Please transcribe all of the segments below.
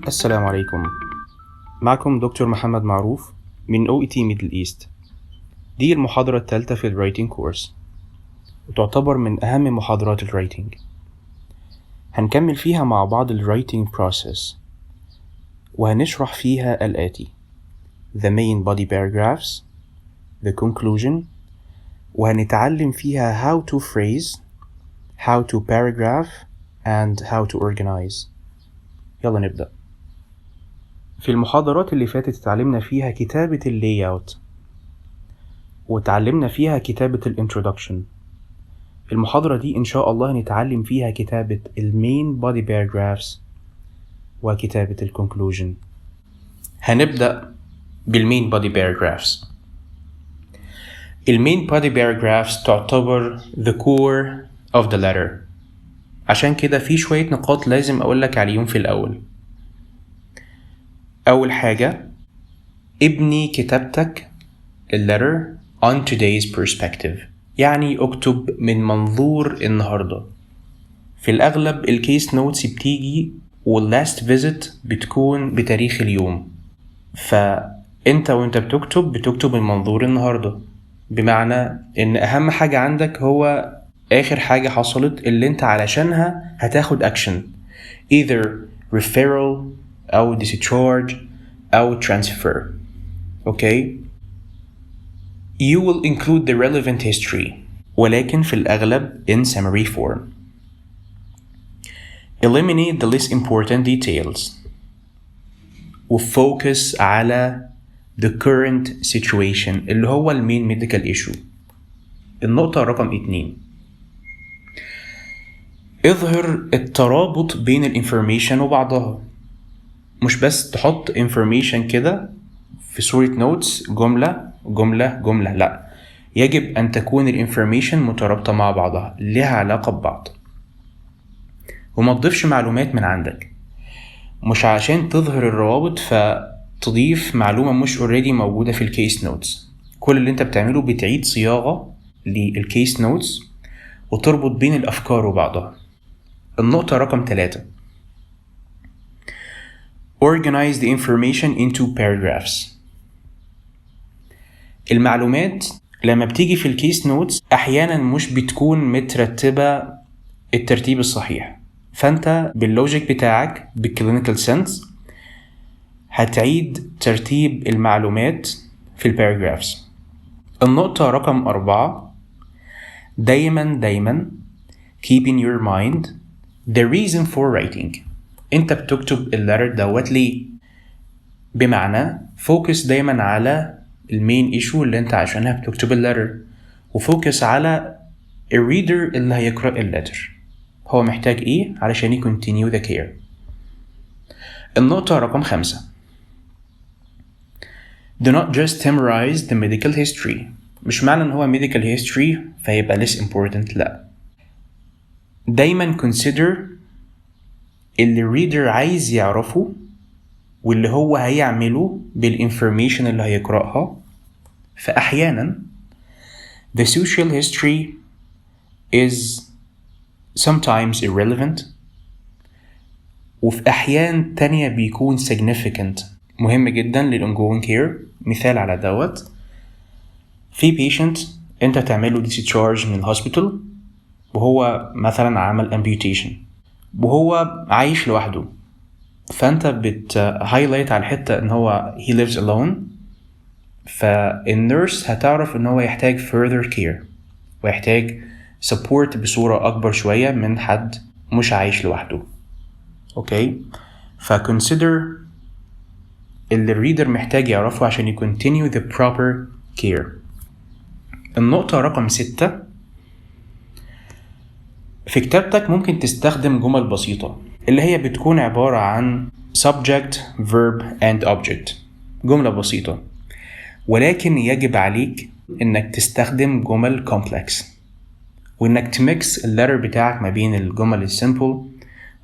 السلام عليكم، معكم دكتور محمد معروف من OET Middle East. دي المحاضرة الثالثة في الرايتنج كورس، وتعتبر من أهم محاضرات الرايتنج. هنكمل فيها مع بعض الرايتنج process، وهنشرح فيها الآتي: the main body paragraphs, the conclusion، وهنتعلم فيها how to phrase, how to paragraph and how to organize. يلا نبدأ. في المحاضرات اللي فاتت اتعلمنا فيها كتابة اللاي اوت، وتعلمنا فيها كتابة الانترودكشن. في المحاضرة دي إن شاء الله هنتعلم فيها كتابة المين بودي باراجرافز وكتابة الكونكلوجن. هنبدأ بالمين بودي باراجرافز. المين بودي باراجرافز تعتبر the core of the letter، عشان كده في شوية نقاط لازم أقولك عليهم في الأول. أول حاجة، ابني كتابتك letter on today's perspective، يعني اكتب من منظور النهاردة. في الأغلب الكيس نوتس بتيجي واللاست فيزيت بتكون بتاريخ اليوم، فأنت وانت بتكتب من منظور النهاردة، بمعنى إن أهم حاجة عندك هو آخر حاجة حصلت اللي انت علشانها هتاخد أكشن، either referral أو discharge أو transfer. okay? You will include the relevant history، ولكن في الأغلب in summary form. Eliminate the less important details وfocus على the current situation اللي هو main medical issue. النقطة رقم 2، اظهر الترابط بين الانفورميشن وبعضها، مش بس تحط information كده في صورة نوتس جملة جملة جملة، لا، يجب أن تكون الانفورميشن مترابطة مع بعضها، لها علاقة ببعض. وما تضيفش معلومات من عندك، مش عشان تظهر الروابط فتضيف معلومة مش already موجودة في الكيس نوتس. كل اللي انت بتعمله بتعيد صياغة للكيس نوتس وتربط بين الأفكار وبعضها. النقطة رقم 3، organize the information into paragraphs. المعلومات لما بتيجي في الكيس نوتس أحيانا مش بتكون مترتبة الترتيب الصحيح، فأنت باللوجيك بتاعك بالكلينيكال سنس هتعيد ترتيب المعلومات في الباراجرافز. النقطة رقم 4، دايما keep in your mind the reason for writing. انت بتكتب الليتر دوت ليه؟ بمعنى فوكس دايما على المين ايشو اللي انت عشانها بتكتب الليتر، وفوكس على الريدر اللي هيقرأ الليتر، هو محتاج ايه علشان continue the care. النقطة رقم 5، do not just memorize the medical history. مش معنى ان هو medical history فيبقى less important، لا، دايما consider اللي الريدر عايز يعرفه واللي هو هيعمله بالinformation اللي هيقرأها. فأحيانا the social history is sometimes irrelevant، وفي أحيان تانية بيكون significant، مهم جدا للongoing care. مثال على دوت، في patient انت تعمله discharge من الهوسبيتال وهو مثلا عمل amputation وهو عايش لوحده، فانت بتهايلايت على الحتة ان هو he lives alone، فالنيرس هتعرف ان هو يحتاج further care ويحتاج support بصورة اكبر شوية من حد مش عايش لوحده. اوكي، فconsider اللي الريدر محتاج يعرفه عشان continue the proper care. النقطة رقم 6، في كتابتك ممكن تستخدم جمل بسيطة اللي هي بتكون عبارة عن subject, verb and object، جملة بسيطة، ولكن يجب عليك انك تستخدم جمل complex، وانك تميكس الليتر بتاعك ما بين الجمل السيمبل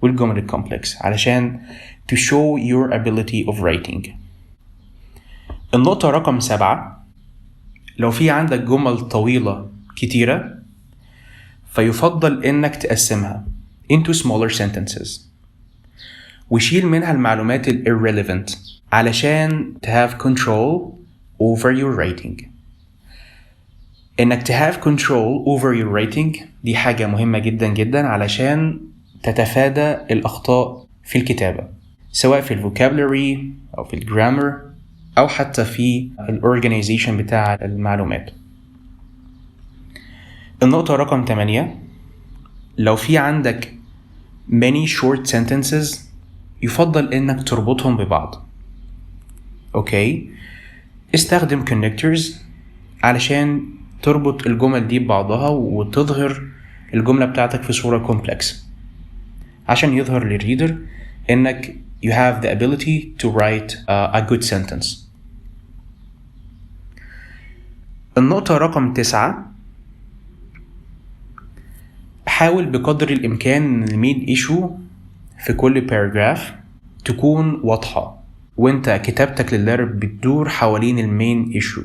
والجمل الكومبلكس علشان to show your ability of writing. النقطة رقم 7، لو في عندك جمل طويلة كتيرة فيفضل انك تقسمها into smaller sentences. وشيل منها المعلومات irrelevant علشان to have control over your writing. إنك to have control over your writing دي حاجة مهمة جدا جدا علشان تتفادى الأخطاء في الكتابة، سواء في الفوكابلري أو في الجرامر أو حتى في الأورجانيزيشن بتاع المعلومات. النقطة رقم 8، لو في عندك many short sentences يفضل إنك تربطهم ببعض. أوكي، استخدم connectors علشان تربط الجمل دي ببعضها وتظهر الجملة بتاعتك في صورة complex، عشان يظهر للريدر إنك you have the ability to write a good sentence. النقطة رقم 9، حاول بقدر الإمكان إن المين ايشو في كل باراجراف تكون واضحة، وانت كتابتك للليتر بتدور حوالين المين ايشو،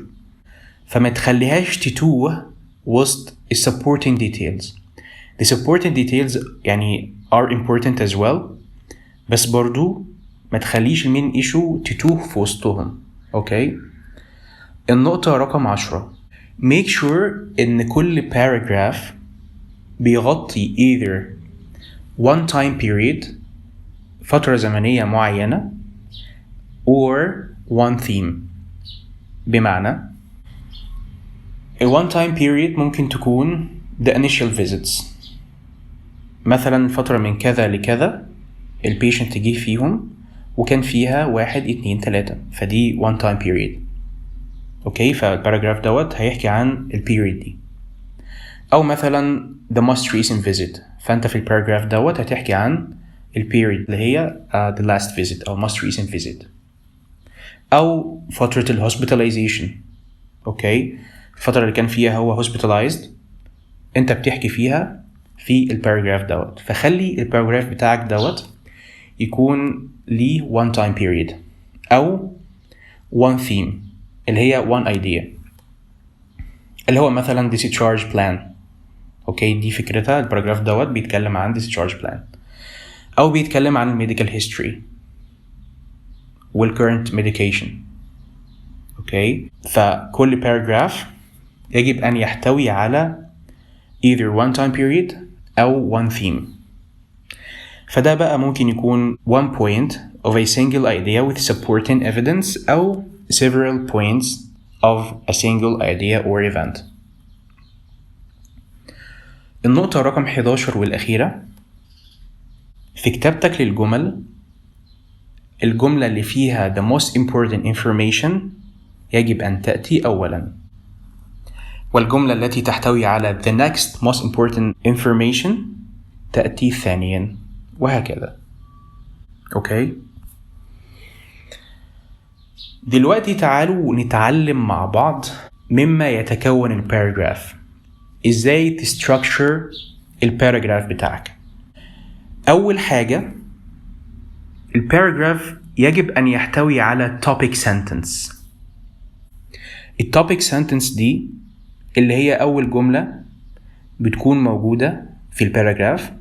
فما تخليهاش تتوه وسط supporting details. The supporting details يعني are important as well، بس برضو ما تخليش المين ايشو تتوه في وسطهم. اوكي. النقطة رقم 10، make sure ان كل paragraph بيغطي either one time period فترة زمنية معينة or one theme. بمعنى a one time period ممكن تكون the initial visits، مثلا فترة من كذا لكذا البيشنت جه فيهم وكان فيها 1 2 3، فدي one time period. اوكي، فالباراجراف دوت هيحكي عن البيريد دي. او مثلا the most recent visit، فانت في الباراجراف دوت هتحكي عن البيريد اللي هي the last visit او most recent visit. او فترة الhospitalization. اوكي، الفترة اللي كان فيها هو hospitalized انت بتحكي فيها في الباراجراف دوت، فخلي الباراجراف بتاعك دوت يكون ليه one time period او one theme اللي هي one idea، اللي هو مثلا discharge plan. اوكي، دي فكرتها. الباراجراف دوت بيتكلم عن discharge plan او بيتكلم عن medical history والcurrent medication. اوكي، فكل باراجراف يجب ان يحتوي على either one time period او one theme. فده بقى ممكن يكون one point of a single idea with supporting evidence او several points of a single idea or event. النقطة رقم 11 والأخيرة، في كتابتك للجمل الجملة اللي فيها the most important information يجب أن تأتي أولا، والجملة التي تحتوي على the next most important information تأتي ثانيا، وهكذا. أوكي، دلوقتي تعالوا نتعلم مع بعض مما يتكون الباراجراف، إزاي تستراكشر الباراجراف بتاعك. أول حاجة، الباراجراف يجب أن يحتوي على topic sentence. التوبيك sentence دي اللي هي أول جملة بتكون موجودة في الباراجراف،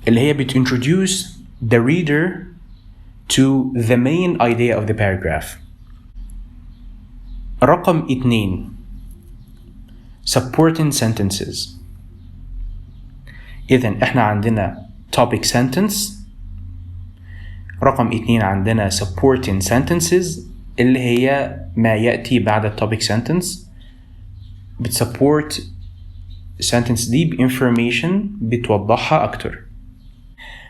اللي هي بتintroduce the reader to the main idea of the paragraph. رقم 2 supporting sentences. إذن إحنا عندنا topic sentence، رقم 2 عندنا supporting sentences اللي هي ما يأتي بعد topic sentence، بتسبورت sentence دي بinformation بتوضحها أكتر.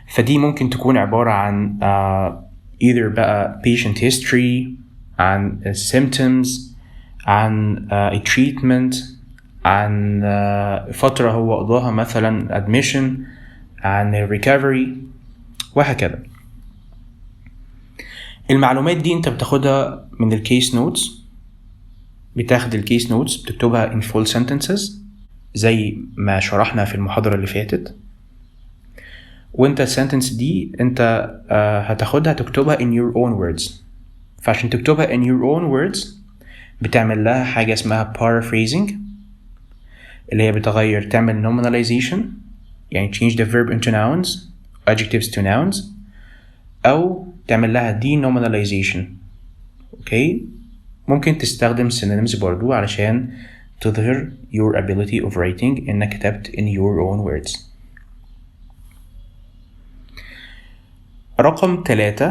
فدي ممكن تكون عبارة عن either بقى patient history، عن symptoms، عن treatment، عن فترة هو قضاها مثلا admission، عن recovery، وهكذا. المعلومات دي انت بتاخدها من الكيس نوتس، بتاخد الكيس نوتس بتكتبها in full sentences زي ما شرحنا في المحاضرة اللي فاتت، وانت السنتنس دي انت هتاخدها تكتبها in your own words. فعشان تكتبها in your own words بتعمل لها حاجة اسمها paraphrasing، اللي هي بتغير تعمل nominalization، يعني change the verb into nouns adjectives to nouns، أو تعمل لها denominalization. أوكي، ممكن تستخدم synonyms برضو علشان تظهر your ability of writing إنك كتبت in your own words. رقم 3،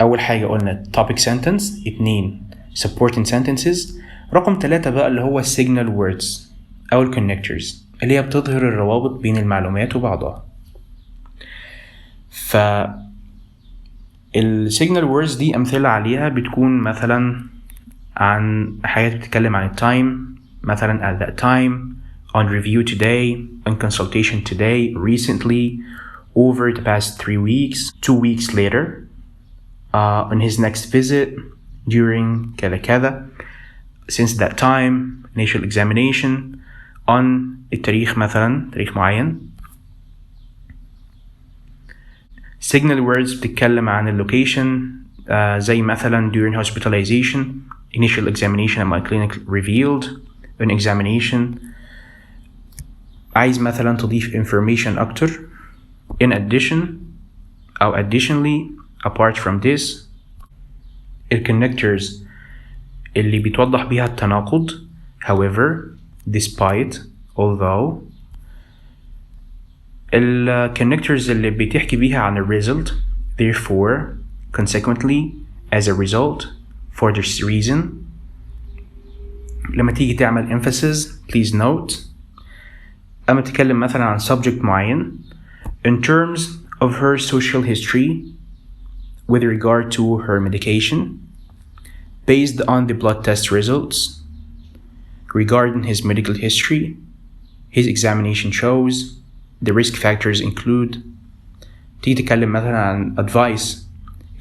أول حاجة قلنا topic sentence، 2 supporting sentences. رقم 3 بقى اللي هو signal words أو ال connectors اللي هي بتظهر الروابط بين المعلومات وبعضها. ال signal words دي أمثلة عليها بتكون مثلا عن حاجات بتتكلم عن التايم، مثلا at that time, on review today, on consultation today, recently, over the past 3 weeks, 2 weeks later, on his next visit, during كذا كذا, since that time, initial examination, on التاريخ مثلا تاريخ معين. signal words بتتكلم عن اللوكيشن زي مثلا during hospitalization, initial examination at my clinic revealed, an examination. عايز مثلا تضيف information أكتر in addition أو additionally, apart from this. connectors اللي بتوضح بيها التناقض however, despite, although. connectors اللي بتحكي بيها عن result therefore, consequently, as a result, for this reason. لما تيجي تعمل emphasis please note. أما تتكلم مثلا عن subject معين in terms of her social history with regard to her medication based on the blood test results regarding his medical history, his examination shows, the risk factors include. تيجي تتكلم مثلا عن advice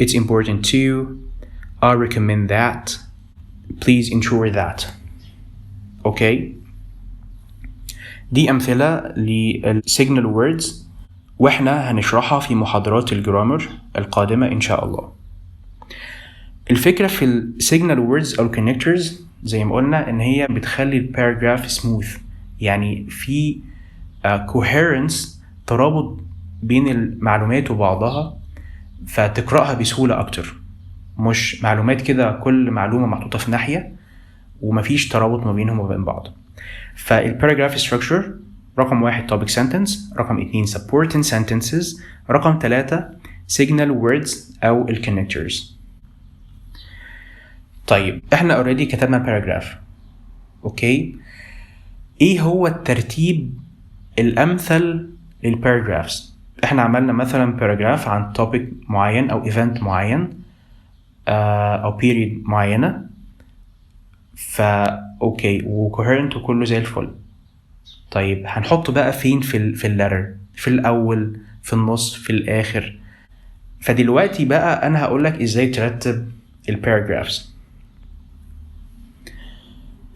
it's important to, I recommend that, please ensure that. اوكي، دي أمثلة للsignal words واحنا هنشرحها في محاضرات الجرامر القادمة إن شاء الله. الفكرة في الsignal words أو connectors زي ما قلنا إن هي بتخلي الباراجراف smooth، يعني في coherence، ترابط بين المعلومات وبعضها، فتقرأها بسهولة أكتر، مش معلومات كده كل معلومة محطوطة في ناحية ومفيش ترابط ما بينهم وبين بعض. فالباراجراف structure رقم 1 topic sentence، رقم 2 supporting sentences، رقم 3 signal words أو connectors. طيب احنا already كتبنا باراجراف، اوكي، ايه هو الترتيب الأمثل للباراجرافز؟ احنا عملنا مثلا باراجراف عن topic معين أو event معين أو period معينة، اوكي وcoherent وكله زي الفل. طيب هنحطه بقى فين في اللتر؟ في الأول، في النص، في الآخر؟ فدلوقتي بقى أنا هقولك إزاي ترتب الباراجرافز.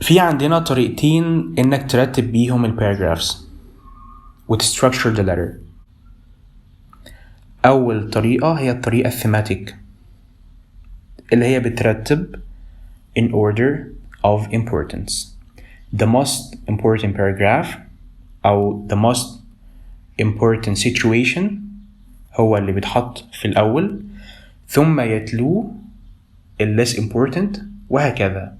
في عندنا طريقتين إنك ترتب بيهم الباراجرافز وتstructure the letter. أول طريقة هي الطريقة Thematic اللي هي بترتب in order of importance. The most important paragraph أو the most important situation هو اللي بيتحط في الأول، ثم يتلو ال less important وهكذا.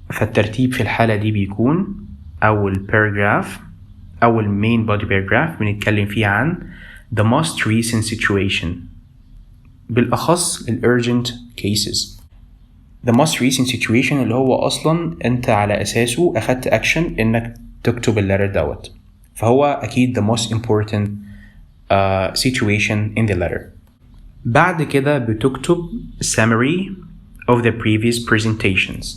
فالترتيب في الحالة دي بيكون أول paragraph، أول main body paragraph بنتكلم فيه عن the most recent situation، بالأخص ال urgent cases. the most recent situation اللي هو أصلا أنت على أساسه أخدت action إنك تكتب اللتر دوت، فهو أكيد the most important situation in the letter. بعد كده بتكتب summary of the previous presentations.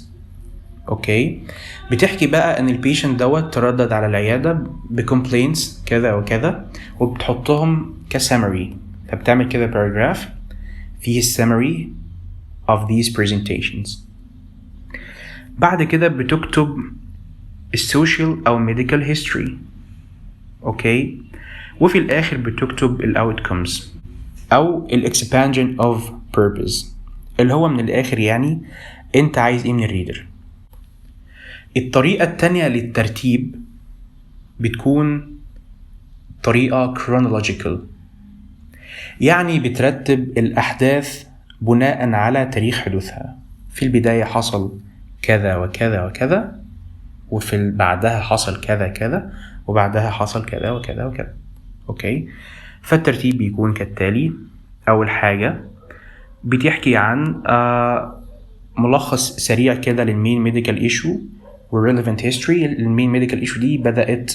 أوكي، بتحكي بقى إن البيشنت دوت تردد على العيادة بcomplaints كذا وكذا وبتحطهم كsummary، فبتعمل كده paragraph فيه summary of these presentations. بعد كده بتكتب social أو medical history، أوكي، وفي الآخر بتكتب outcomes أو expansion of purpose اللي هو من الآخر يعني أنت عايز إيه من الريدر. الطريقة التانية للترتيب بتكون طريقة chronological. يعني بترتب الأحداث بناء على تاريخ حدوثها. في البداية حصل كذا وكذا وكذا، وفي بعدها حصل كذا كذا، وبعدها حصل كذا وكذا وكذا. أوكي، فالترتيب بيكون كالتالي. أول حاجة بتحكي عن ملخص سريع كده للمين ميديكال ايشو والريليفنت هيستوري. المين ميديكال ايشو دي بدأت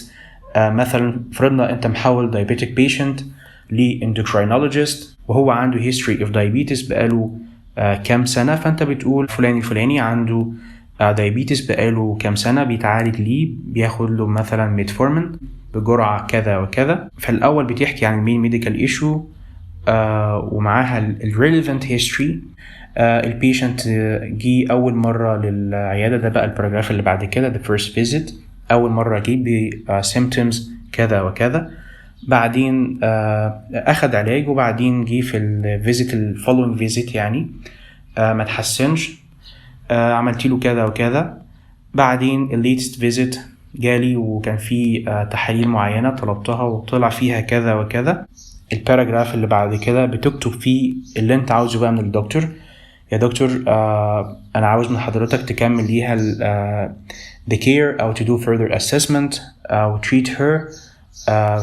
مثلا فرضنا انت محول diabetic patient لإندوكراينولوجيست وهو عنده history of diabetes بقاله كام سنة، فانت بتقول فلان الفلاني عنده diabetes بقاله كام سنة، بيتعالج ليه، بياخد له مثلا ميتفورمين بجرعة كذا وكذا. فالأول بتحكي عن المين ميديكال ايشو ومعاها الريليفنت هيستوري. البيشنت جي أول مرة للعيادة، ده بقى الباراجراف اللي بعد كده the first visit. أول مرة جي ب symptoms كذا وكذا، بعدين أخد علاج، وبعدين جي في الفيزيت الفولوينج فيزيت يعني ما تحسنش، عملت له كذا وكذا. بعدين الليتست فيزيت جالي وكان في تحاليل معينة طلبتها وطلع فيها كذا وكذا. الباراجراف اللي بعد كده بتكتب فيه اللي انت عاوزه بقى من الدكتور. يا دكتور انا عاوز من حضرتك تكمل ليها the care او to do further assessment او treat her.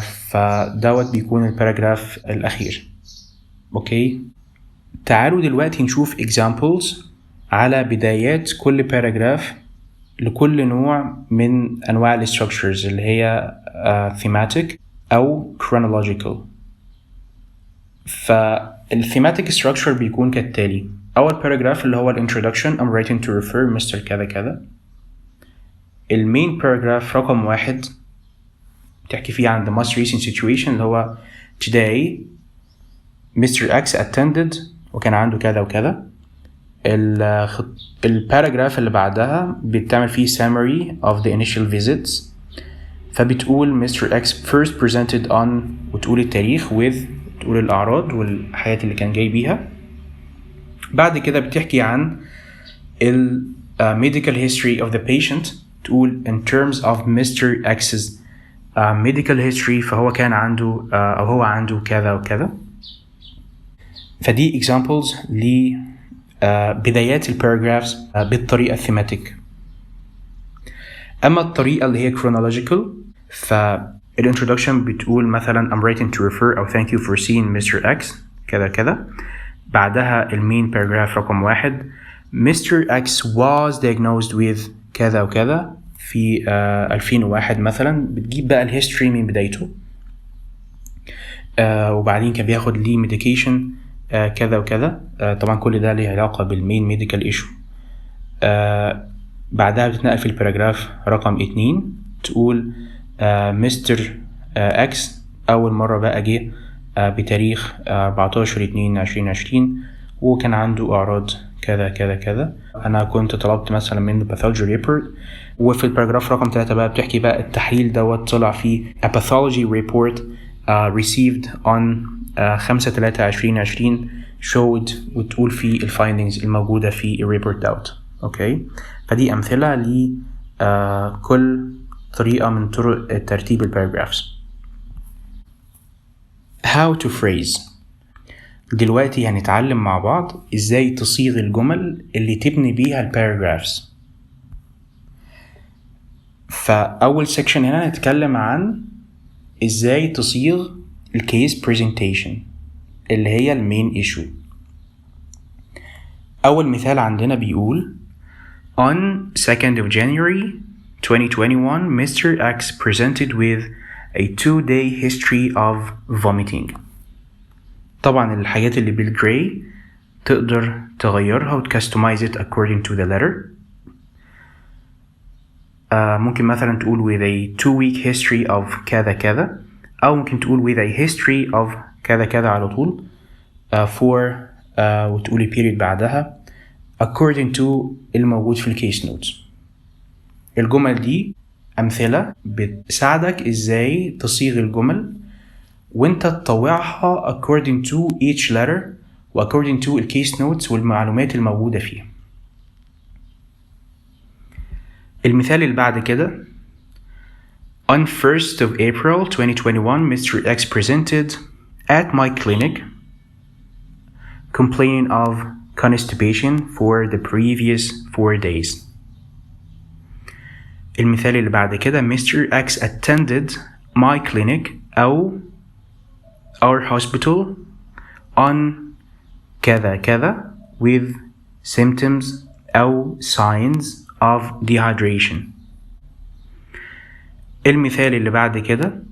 فدوت بيكون الباراجراف الاخير. اوكي، تعالوا دلوقتي نشوف examples على بدايات كل باراجراف لكل نوع من انواع الستراكشرز اللي هي thematic او chronological. فالثيماتيك structure بيكون كالتالي. أول paragraph اللي هو introduction I'm writing to refer Mr. كذا كذا. المين paragraph رقم 1 بتحكي فيه عن the most recent situation اللي هو today Mr. X attended وكان عنده كذا وكذا. الباراجراف اللي بعدها بتعمل فيه summary of the initial visits، فبتقول Mr. X first presented on وتقول التاريخ with تقول الأعراض والحاجات اللي كان جاي بيها. بعد كده بتحكي عن ال medical history of the patient، تقول in terms of Mr. X's medical history فهو كان عنده أو هو عنده كذا وكذا. فدي examples لبدايات الباراجرافز بالطريقة الثيماتيك. أما الطريقة اللي هي chronological الانترودكشن بتقول مثلا I'm writing to refer أو thank you for seeing Mr. X كذا كذا. بعدها المين باراجراف رقم 1 Mr. X was diagnosed with كذا وكذا في 2001 مثلا. بتجيب بقى الهيستوري من بدايته، وبعدين كان بياخد ليه ميديكيشن كذا وكذا. طبعا كل ده ليه علاقة بالمين ميديكال ايشو. بعدها بتتنقل في الباراجراف رقم 2 تقول مستر اكس اول مره بقى جه بتاريخ 14/2/2020 وكان عنده اعراض كذا كذا كذا. انا كنت طلبت مثلا منه pathology report. وفي الباراجراف رقم 3 بقى بتحكي بقى التحليل دوت طلع فيه a pathology report received on 5/3/2020 showed وتقول فيه الفايندينجز الموجوده في الريبورت دوت. اوكي، فدي امثله لكل طريقة من طرق ترتيب الباراجرافز. How to phrase. دلوقتي هنتعلم مع بعض ازاي تصيغ الجمل اللي تبني بيها الباراجرافز. فأول سيكشن هنا هنتكلم عن ازاي تصيغ الكيس presentation اللي هي المين ايشو. أول مثال عندنا بيقول On 2nd of January 2021, Mr. X presented with a 2-day history of vomiting. طبعا الحاجات اللي بالجراي تقدر تغيرها وتكستمايز it according to the letter. ممكن مثلا تقول with a 2-week history of كذا كذا، أو ممكن تقول with a history of كذا كذا على طول for وتقولي period بعدها according to الموجود في الكيس نوتس. الجمل دي أمثلة بتساعدك إزاي تصيغ الجمل وإنت تطوعها according to each letter و according to الكيس نوتس والمعلومات الموجودة فيها. المثال اللي بعد كده On 1st of April 2021 Mr. X presented at my clinic complaining of constipation for the previous 4 days. المثال اللي بعد كده Mr. X attended my clinic أو our hospital on كذا كذا with symptoms أو signs of dehydration. المثال اللي بعد كده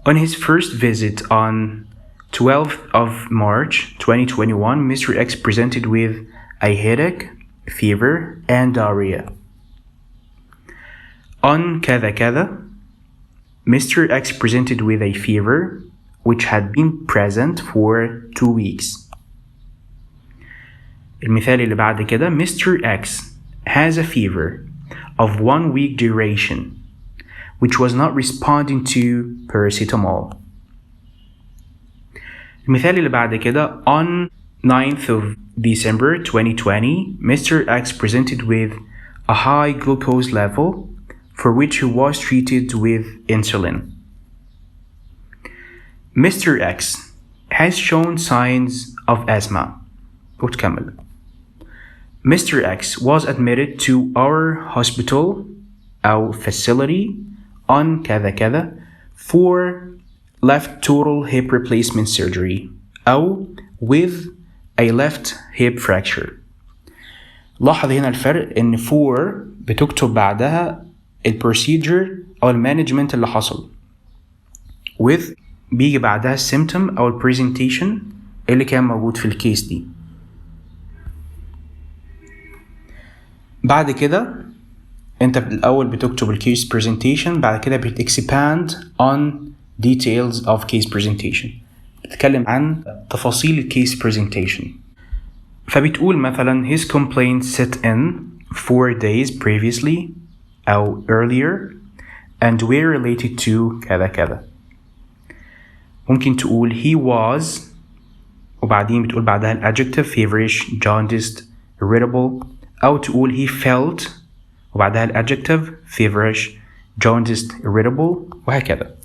On his first visit on 12th of March 2021, Mr. X presented with a headache, fever, and diarrhea. On كذا كذا, Mr. X presented with a fever which had been present for 2 weeks. المثال اللي بعد كده Mr. X has a fever of 1 week duration which was not responding to paracetamol. المثال اللي بعد كده On 9th of December 2020, Mr. X presented with a high glucose level for which he was treated with insulin. Mr. X has shown signs of asthma. وتكمل. Mr. X was admitted to our hospital أو facility on كذا كذا for left total hip replacement surgery أو with a left hip fracture. لاحظ هنا الفرق إن for بتكتب بعدها البروسيجر أو المانجمنت اللي حصل. with بيجي بعدها السيمتوم أو البريزنتيشن اللي كان موجود في الكيس دي. بعد كده انت الأول بتكتب الكيس presentation، بعد كده بتexpand on details of case presentation، بتتكلم عن تفاصيل الكيس presentation. فبتقول مثلا his complaints set in 4 days previously أو earlier and were related to كذا كذا. ممكن تقول he was وبعدين بتقول بعدها الادجective feverish, jaundiced, irritable، أو تقول he felt وبعدها الادجective feverish, jaundiced, irritable، وهكذا.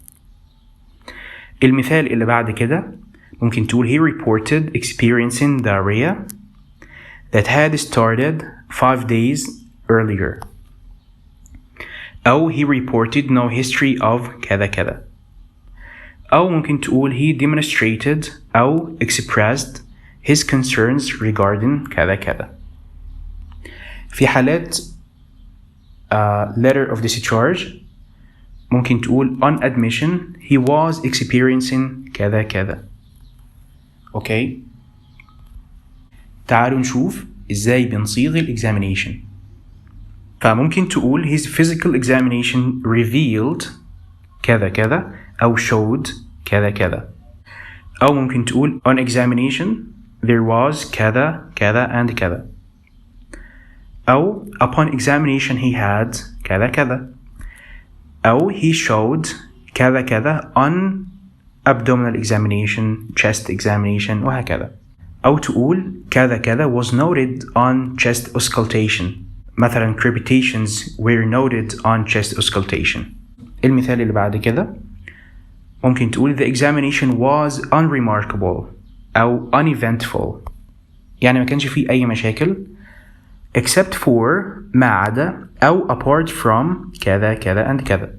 المثال اللي بعد كده ممكن تقول he reported experiencing diarrhea that had started 5 days earlier، أو he reported no history of كذا كذا، أو ممكن تقول he demonstrated أو expressed his concerns regarding كذا كذا. في حالات letter of discharge ممكن تقول on admission he was experiencing كذا كذا. اوكي، تعالوا نشوف ازاي بنصيغ examination. فممكن تقول his physical examination revealed كذا كذا أو showed كذا كذا، أو ممكن تقول on examination there was كذا كذا and كذا، أو upon examination he had كذا كذا، أو he showed كذا كذا on abdominal examination, chest examination، وهكذا. أو تقول كذا كذا was noted on chest auscultation، مثلا crepitations were noted on chest auscultation. المثال اللي بعد كده ممكن تقول the examination was unremarkable أو uneventful، يعني ما كانش فيه أي مشاكل except for ما عدا أو apart from كذا كذا and كذا.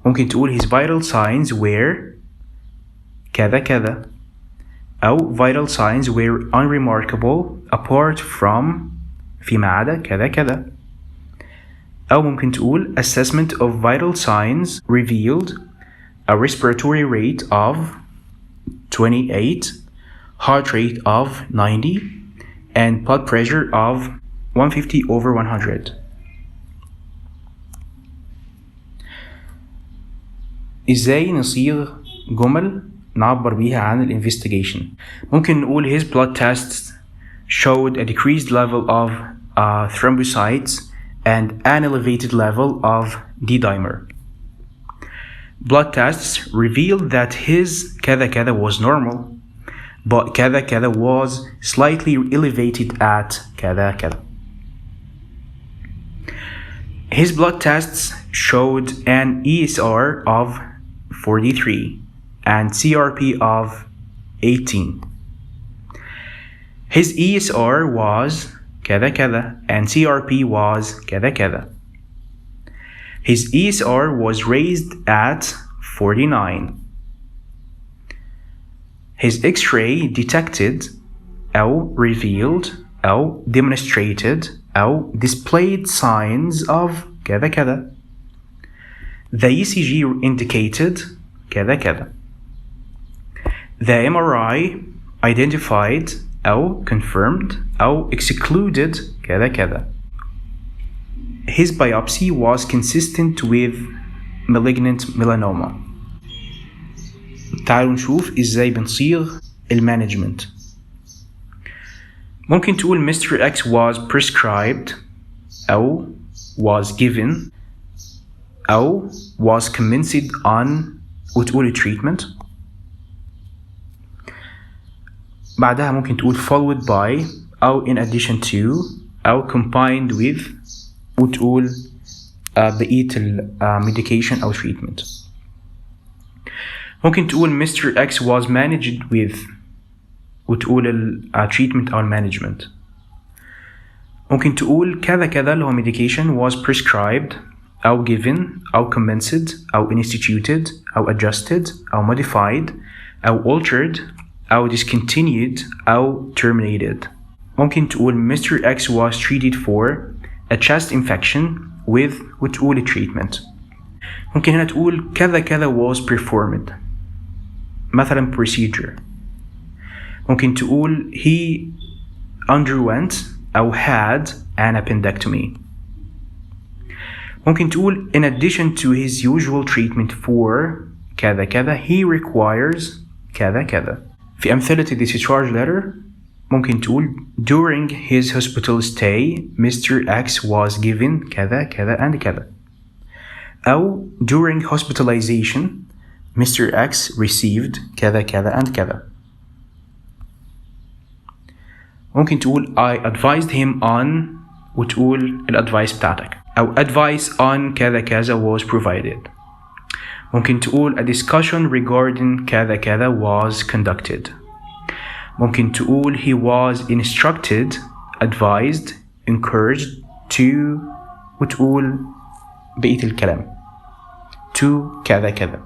ممكن تقول his vital signs were كذا كذا، أو vital signs were unremarkable apart from فيما عدا كذا كذا. أو ممكن تقول assessment of vital signs revealed a respiratory rate of 28, heart rate of 90, and blood pressure of 150/100. إزاي نصيغ جمل نعبر بيها عن الانفستيجيشن؟ ممكن نقول his blood tests showed a decreased level of thrombocytes and an elevated level of D-dimer. Blood tests revealed that his كذا كذا was normal, but كذا كذا was slightly elevated at كذا كذا. His blood tests showed an ESR of 43 and CRP of 18. His ESR was كذا كذا and CRP was كذا كذا. His ESR was raised at 49. His X-ray detected أو revealed أو demonstrated أو displayed signs of كذا كذا. The ECG indicated كذا كذا. The MRI identified أو confirmed أو excluded كذا كذا. His biopsy was consistent with malignant melanoma. تعالوا نشوف إزاي بنصيغ المانجمنت. ممكن تقول Mr. X was prescribed أو was given أو was commenced on وتقول treatment. بعدها ممكن تقول followed by أو in addition to أو combined with وتقول بقية medication أو treatment. ممكن تقول Mr. X was managed with وتقول treatment أو management. ممكن تقول كذا كذا اللي هو medication was prescribed أو given أو commenced أو instituted أو adjusted أو modified أو altered أو discontinued أو terminated. ممكن تقول Mr. X was treated for a chest infection with وتقول treatment. ممكن هنا تقول كذا كذا was performed مثلا procedure. ممكن تقول he underwent أو had an appendectomy. ممكن تقول in addition to his usual treatment for كذا كذا he requires كذا كذا. في أمثلة the discharge letter ممكن تقول during his hospital stay Mr. X was given كذا كذا and كذا. أو during hospitalization Mr. X received كذا كذا and كذا. ممكن تقول I advised him on وتقول الادفايس بتاعتك أو advice on كذا كذا was provided. ممكن تقول a discussion regarding كذا كذا was conducted. ممكن تقول he was instructed, advised, encouraged to وتقول بقية الكلام to كذا كذا.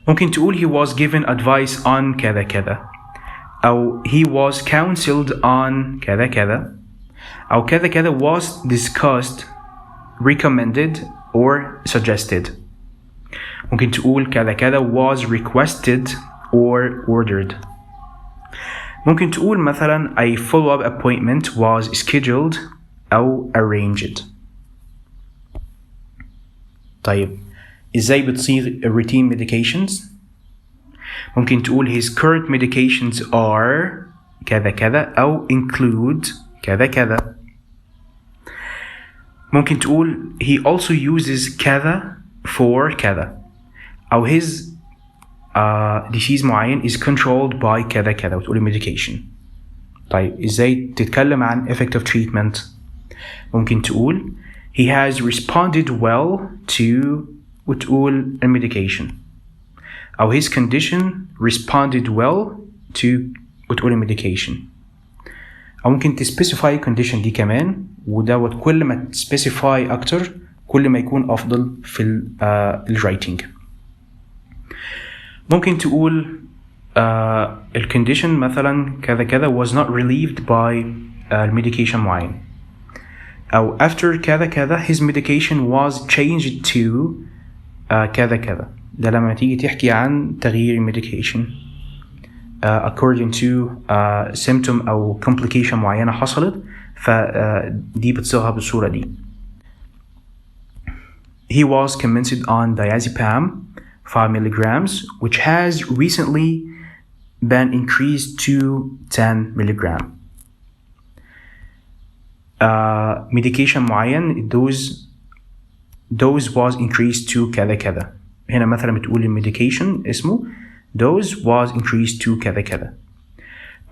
ممكن تقول he was given advice on كذا كذا أو he was counseled on كذا كذا أو كذا كذا was discussed, recommended or suggested. ممكن تقول كذا كذا was requested or ordered. ممكن تقول مثلا a follow-up appointment was scheduled أو arranged. طيب إزاي بتصيغ routine medications؟ ممكن تقول his current medications are كذا كذا أو include كذا كذا. ممكن تقول he also uses كذا for كذا أو his disease معين is controlled by كذا كذا وتقول medication. طيب إزاي تتكلم عن effective treatment؟ ممكن تقول he has responded well to وتقول medication أو his condition responded well to وتقول medication. أو ممكن تسبيسيفاي condition دي كمان ودوت كل ما تسبيسيفاي أكتر كل ما يكون أفضل في الرايتنج. ممكن تقول الcondition مثلا كذا كذا was not relieved by medication معين أو after كذا كذا his medication was changed to كذا كذا. ده لما تيجي تحكي عن تغيير medication according to symptom أو complication معينة حصلت فدي بتصيغها بالصورة دي. He was commenced on diazepam 5 milligrams which has recently been increased to 10 milligram. medication معين dose was increased to كذا كذا. هنا مثلا بتقول الميديكيشن اسمه dose was increased to كذا كذا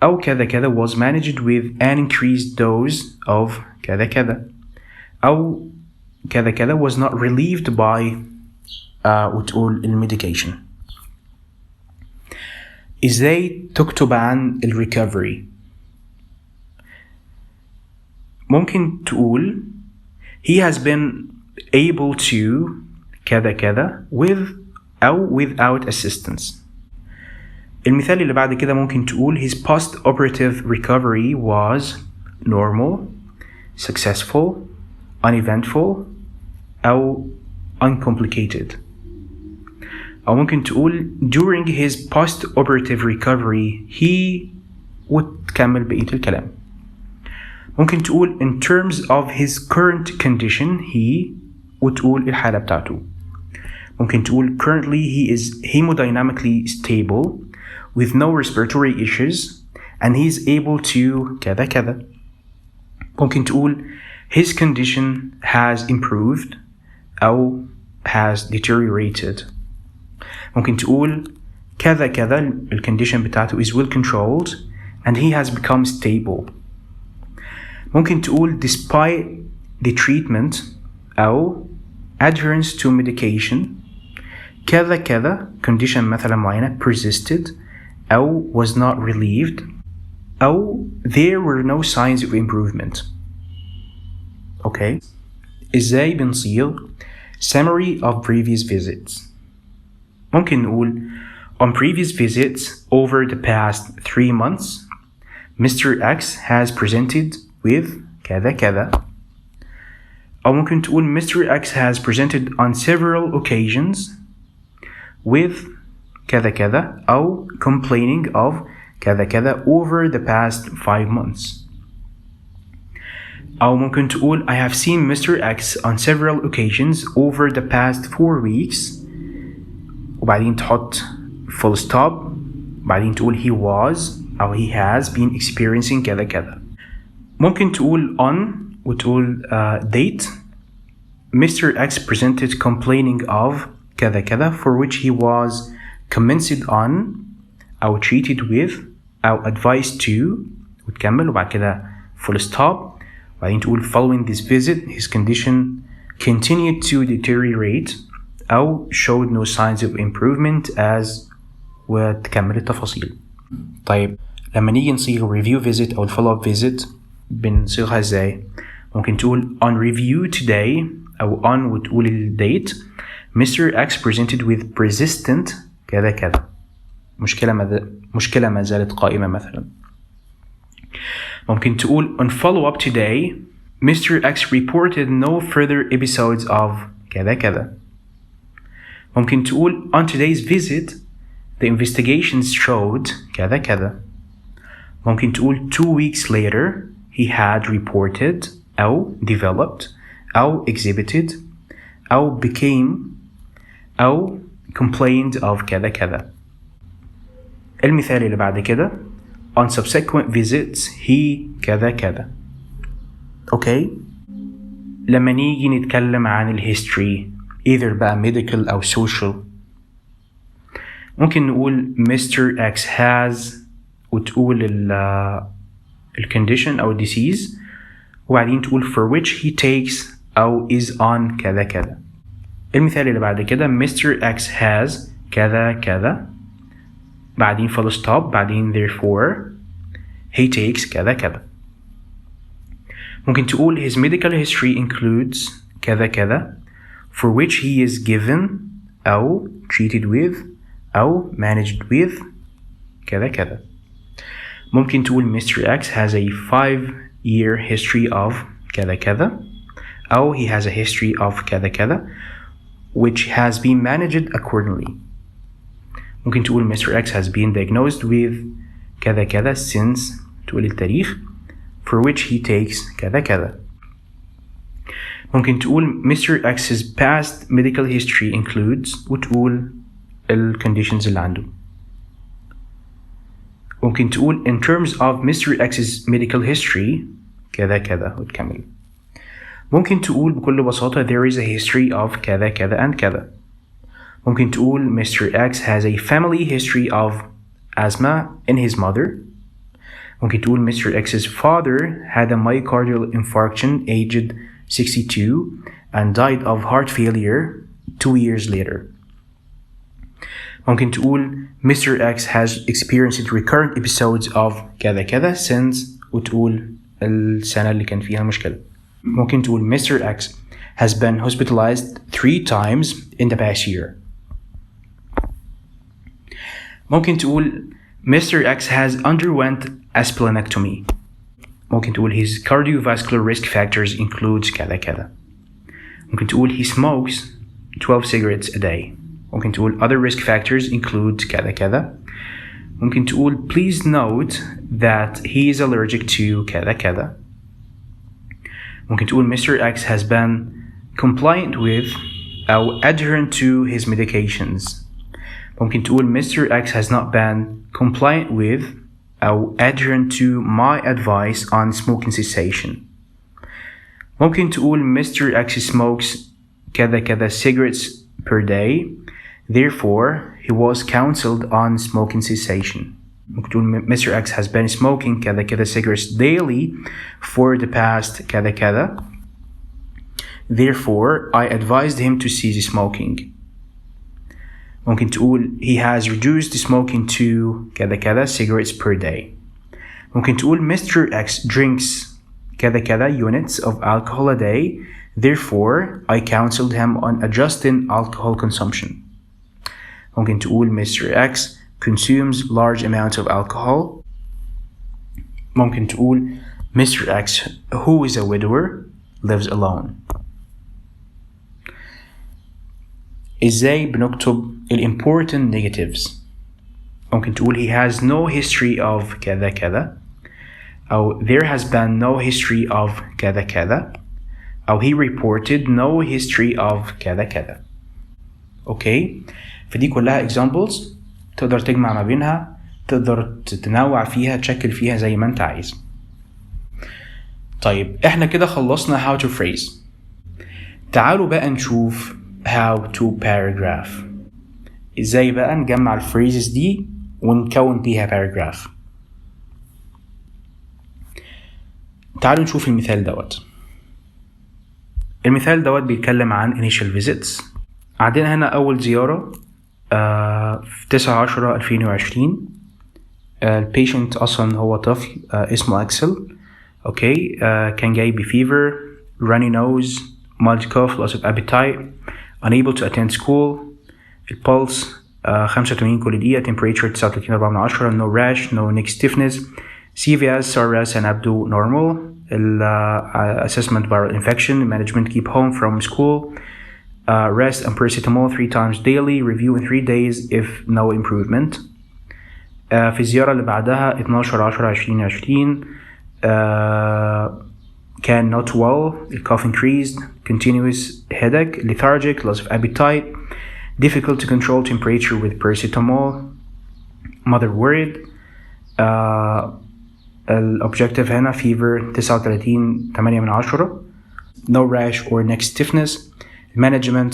أو كذا كذا was managed with an increased dose of كذا كذا أو كذا كذا was not relieved by وتقول الميديكيشن. إزاي تكتب عن الريكفري؟ ممكن تقول he has been able to كذا كذا with أو without assistance. المثال اللي بعد كده ممكن تقول his post-operative recovery was normal, successful, uneventful أو uncomplicated. أو ممكن تقول during his post-operative recovery he وتكمل بقية الكلام. ممكن تقول in terms of his current condition he وتقول الحالة بتاعته. ممكن تقول currently he is hemodynamically stable with no respiratory issues and he is able to كذا كذا. ممكن تقول his condition has improved أو has deteriorated. ممكن تقول كذا كذا الكونديشن بتاعته is well controlled and he has become stable. ممكن تقول despite the treatment أو adherence to medication كذا كذا condition مثلا معينة persisted أو was not relieved أو there were no signs of improvement. Okay. إزاي بنصيغ summary of previous visits؟ ممكن نقول on previous visits over the past 3 months Mr. X has presented with كذا كذا. أو ممكن تقول Mr. X has presented on several occasions with كذا كذا أو complaining of كذا كذا over the past 5 months. أو ممكن تقول I have seen Mr. X on several occasions over the past 4 weeks وبعدين تحط full stop بعدين تقول he was أو he has been experiencing كذا كذا. ممكن تقول on وتقول date Mr. X presented complaining of كذا كذا for which he was commenced on أو treated with أو advised to وتكمل وبعد كده full stop بعدين تقول following this visit his condition continued to deteriorate أو showed no signs of improvement as وتكمل التفاصيل. طيب لما نيجي نصيغ review visit أو follow up visit بنصيغها ازاي؟ ممكن تقول on review today أو on وتقول ال date Mr. X presented with persistent كذا كذا مشكلة ما زالت قائمة مثلا. ممكن تقول on follow up today Mr. X reported no further episodes of كذا كذا. ممكن تقول on today's visit the investigations showed كذا كذا. ممكن تقول 2 weeks later he had reported أو developed أو exhibited أو became أو complained of كذا كذا. المثال اللي بعد كده on subsequent visits he كذا كذا. اوكي لما نيجي نتكلم عن الهيستوري either بقى medical أو social ممكن نقول Mr. X has وتقول ال condition أو disease وبعدين تقول for which he takes أو is on كذا كذا. المثال اللي بعد كده Mr. X has كذا كذا بعدين full stop بعدين therefore he takes كذا كذا. ممكن تقول his medical history includes كذا كذا for which he is given أو treated with أو managed with كذا كذا. ممكن تقول Mr. X has a 5-year history of كذا كذا أو he has a history of كذا كذا which has been managed accordingly. ممكن تقول Mr. X has been diagnosed with كذا كذا since تقول التاريخ for which he takes كذا كذا. ممكن تقول Mr. X's past medical history includes وتقول ال conditions اللي عنده. ممكن تقول in terms of Mr. X's medical history كذا كذا وتكمل. ممكن تقول بكل بساطة there is a history of كذا كذا and كذا. ممكن تقول Mr. X has a family history of asthma in his mother. ممكن تقول Mr. X's father had a myocardial infarction aged 62 and died of heart failure 2 years later. ممكن تقول Mr. X has experienced recurrent episodes of كذا كذا since وتقول السنة اللي كان فيها مشكلة. ممكن تقول Mr. X has been hospitalized 3 times in the past year. ممكن تقول Mr. X has underwent a splenectomy. ممكن تقول his cardiovascular risk factors includes كذا كذا. ممكن تقول he smokes 12 cigarettes a day. ممكن تقول other risk factors include كذا كذا. ممكن تقول please note that he is allergic to كذا كذا. ممكن تقول Mr. X has been compliant with أو adherent to his medications. ممكن تقول Mr. X has not been compliant with أو adherent to my advice on smoking cessation. ممكن تقول Mr. X smokes كذا كذا cigarettes per day, therefore he was counseled on smoking cessation. ممكن تقول Mr. X has been smoking كذا كذا cigarettes daily for the past كذا كذا, therefore I advised him to cease smoking. ممكن تقول he has reduced smoking to كذا كذا cigarettes per day. ممكن تقول Mr. X drinks كذا كذا units of alcohol a day, therefore I counseled him on adjusting alcohol consumption. ممكن تقول Mr. X consumes large amounts of alcohol. ممكن تقول Mr. X who is a widower lives alone. إزاي بنكتب important negatives؟ ممكن تقول he has no history of كذا كذا، أو there has been no history of كذا كذا، أو he reported no history of كذا كذا. أوكي، فدي كلها examples تقدر تجمع ما بينها، تقدر تتنوع فيها، تشكل فيها زي ما أنت عايز. طيب إحنا كده خلصنا how to phrase. تعالوا بقى نشوف how to paragraph. إزاي بقى نجمع الفريزز دي ونكون بيها paragraph. تعالوا نشوف المثال دوت. المثال دوت بيتكلم عن initial visits. عندنا هنا أول زيارة في 9/10/2020. البيشنت أصلا هو طفل اسمه أكسل. أوكي، كان جاي بفيفر، runny nose, mild cough, loss of appetite, unable to attend school. البulse 85 كل دقيقة. temperature 39.4. no rash, no neck stiffness. CVS, SARS and abdo normal. Assessment viral infection. Management keep home from school. Rest and paracetamol 3 times daily. Review in 3 days if no improvement. في الزيارة اللي بعدها 12/10/2020 can not well, cough increased, continuous headache, lethargic, loss of appetite, difficult to control temperature with paracetamol, mother worried. الobjective هنا fever 39.8, no rash or neck stiffness. Management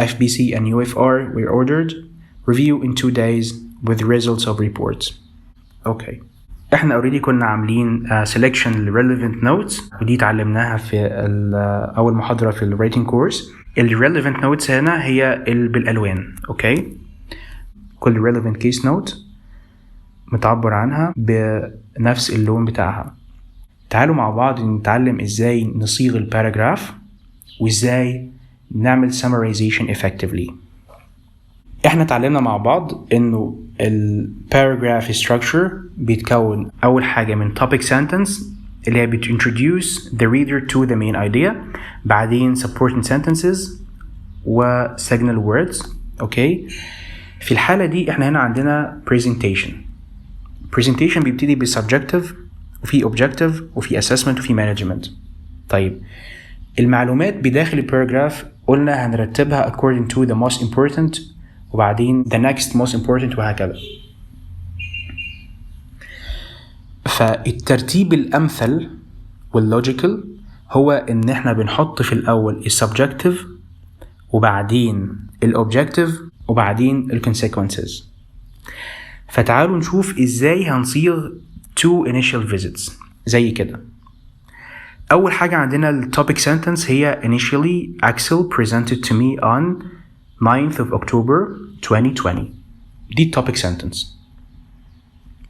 FBC and UFR were ordered. Review in 2 days with results of reports. Okay. احنا already كنا عاملين selection relevant notes، ودي اتعلمناها في اول محاضرة في الرايتنج كورس. relevant notes هنا هي بالالوان. اوكي، كل relevant case note متعبر عنها بنفس اللون بتاعها. تعالوا مع بعض نتعلم ازاي نصيغ الباراجراف وازاي نعمل summarization effectively. احنا اتعلمنا مع بعض انه الباراجراف structure بيتكون اول حاجة من topic sentence اللي هي introduce the reader to the main idea، بعدين supporting sentences و signal words. اوكي، في الحالة دي احنا هنا عندنا presentation بيبتدي ب subjective وفي objective وفي assessment وفي management. طيب المعلومات بداخل الباراجراف قلنا هنرتبها according to the most important وبعدين the next most important وهكذا. فالترتيب الأمثل واللوجيكال هو إن إحنا بنحط في الأول السبجكتيف وبعدين الأوبجكتيف وبعدين الconsequences. فتعالوا نشوف إزاي هنصيغ 2 initial visits زي كده. أول حاجة عندنا التوبيك sentence هي initially Axel presented to me on 9th of October 2020. دي topic sentence.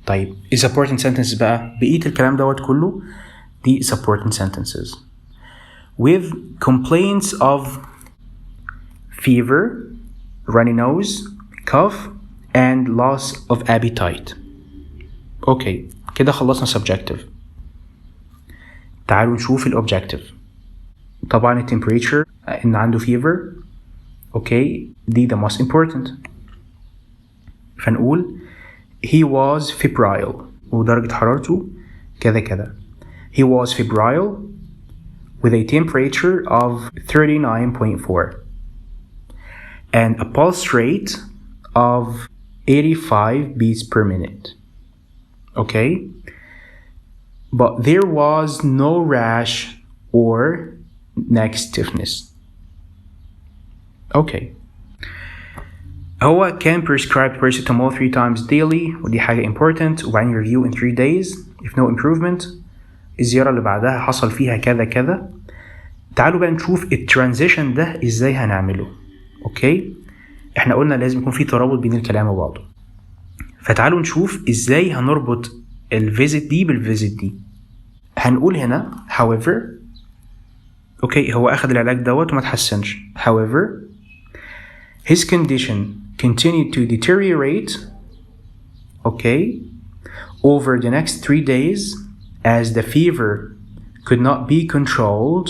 طيب supporting sentences بقى بقية الكلام دوت كله دي supporting sentences with complaints of fever, runny nose, cough and loss of appetite. اوكي كده خلصنا subjective. تعالوا نشوف الobjective. طبعا temperature ان عنده fever. اوكي دي the most important. فنقول he was febrile ودرجة حرارته كذا كذا. He was febrile with a temperature of 39.4 and a pulse rate of 85 beats per minute. Okay? But there was no rash or neck stiffness. Okay. هو كان prescribed paracetamol 3 times daily ودي حاجة important وبعدين review in 3 days if no improvement. الزيارة اللي بعدها حصل فيها كذا كذا. تعالوا بقى نشوف الترانزيشن ده ازاي هنعمله. اوكي احنا قلنا لازم يكون في ترابط بين الكلام وبعضه. فتعالوا نشوف ازاي هنربط الفيزيت دي بالفيزيت دي. هنقول هنا however. اوكي هو اخذ العلاج دوت وما تحسنش. however his condition continued to deteriorate, okay, over the next 3 days as the fever could not be controlled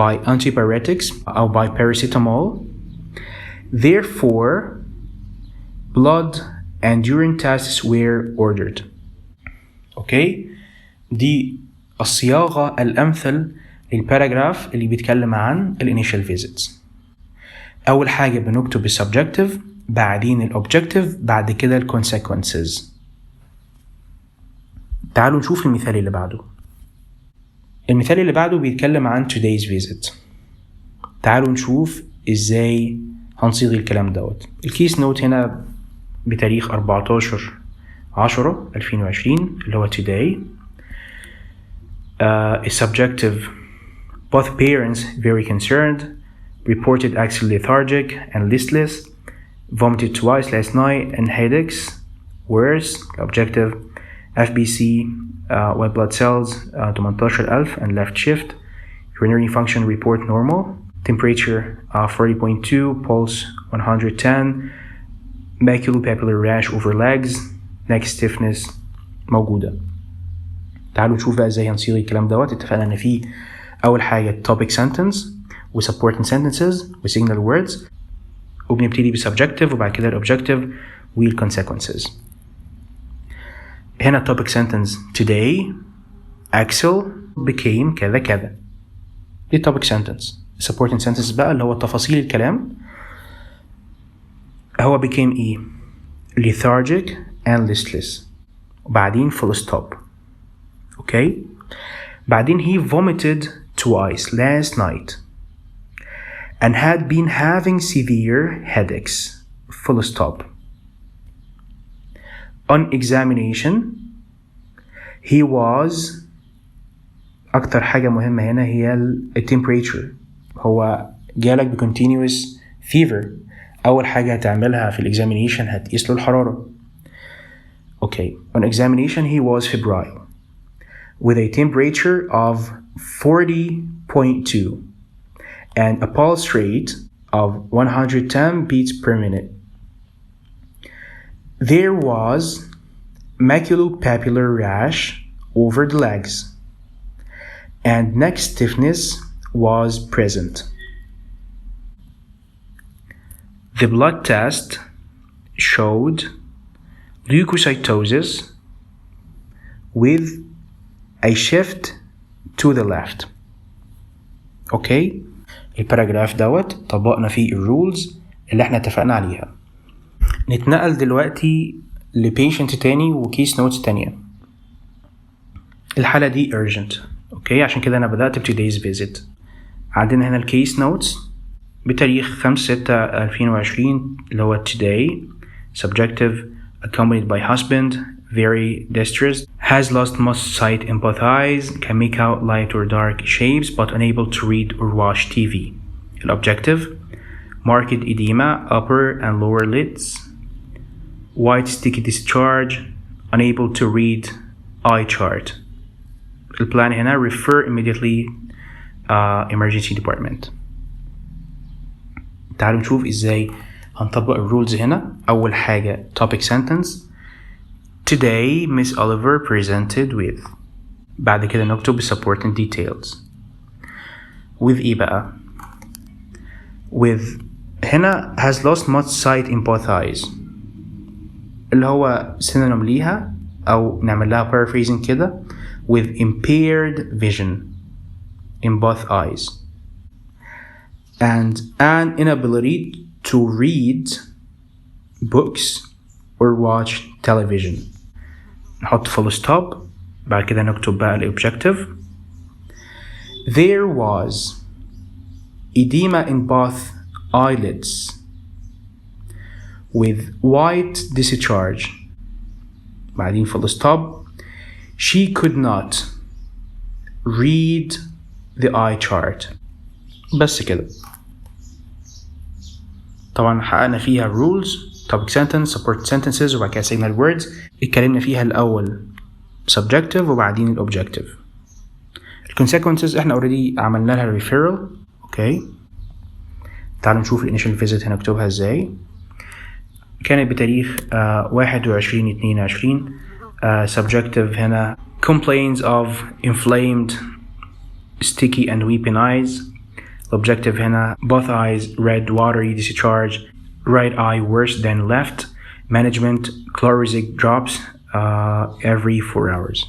by antipyretics or by paracetamol. Therefore, blood and urine tests were ordered. Okay, دي الصياغة الأمثل للباراجراف اللي بيتكلم عن الانيشال فيزيتس. أول حاجة بنكتب السبجكتيف بعدين الأوبجكتيف بعد كده الكونسيكونسز. تعالوا نشوف المثال اللي بعده. المثال اللي بعده بيتكلم عن today's visit. تعالوا نشوف ازاي هنصيغ الكلام دوت. الكيس نوت هنا بتاريخ 14/10/2020 اللي هو today. Subjective both parents very concerned reported actually lethargic and listless, vomited twice last night and headaches worse. Objective FBC white blood cells 18,000 and left shift. Urinary function report normal. Temperature 40.2, pulse 110, maculopapular rash over legs, neck stiffness موجودة. تعالوا نشوف بقى ازاي هنصيغ الكلام دوت. اتفقنا ان في اول حاجة topic sentence و supporting sentences و signal words وبنبتدي بالsubjective وبعد كده الobjective والconsequences. هنا topic sentence today Axel became كذا كذا. دي topic sentence. supporting sentence بقى اللي هو تفاصيل الكلام. هو became ايه؟ lethargic and listless وبعدين full stop. okay. بعدين he vomited twice last night and had been having severe headaches full stop. On examination he was أكتر حاجة مهمة هنا هي temperature. هو جالك بcontinuous fever. أول حاجة هتعملها في examination هتقيس له الحرارة. Okay. On examination he was febrile with a temperature of 40.2 and a pulse rate of 110 beats per minute. There was maculopapular rash over the legs and neck stiffness was present. The blood test showed leukocytosis with a shift to the left. اوكي الباراجراف دوت طبقنا فيه الرولز اللي احنا اتفقنا عليها. نتنقل دلوقتي لبيشنت تاني وكيس نوتس تانية. الحالة دي urgent. اوكي عشان كده انا بدأت today's visit. عندنا هنا الكيس نوتس بتاريخ 5/6/2020 اللي هو today. Subjective accompanied by husband very distressed, has lost most sight in both eyes, can make out light or dark shapes but unable to read or watch TV. Objective marked edema, upper and lower lids, white sticky discharge, unable to read eye chart. البلان هنا refer immediately emergency department. تعالوا نشوف ازاي هنطبق الرولز هنا. أول حاجة topic sentence. Today Miss Oliver presented with. بعد كده نكتب supporting details. with ايه بقى؟ with هنا has lost much sight in both eyes، اللي هو synonym ليها أو نعمل لها paraphrasing كده with impaired vision in both eyes and an inability to read books or watch television. نحط full stop. بعد كده نكتب بقى ال objective. There was edema in both eyelids with white discharge. بعدين full stop. She could not read the eye chart. بس كده. طبعا حققنا فيها rules, topic sentence, support sentences وبعد كده signal words. اتكلمنا فيها الأول subjective وبعدين ال objective. ال consequences احنا already عملنا لها referral. اوكي. تعالوا نشوف ال initial visit هنكتبها ازاي. كانت بتاريخ 21/22. subjective هنا complaints of inflamed, sticky and weeping eyes. Objective هنا both eyes red watery discharge, right eye worse than left. Management chlorosic drops every 4 hours.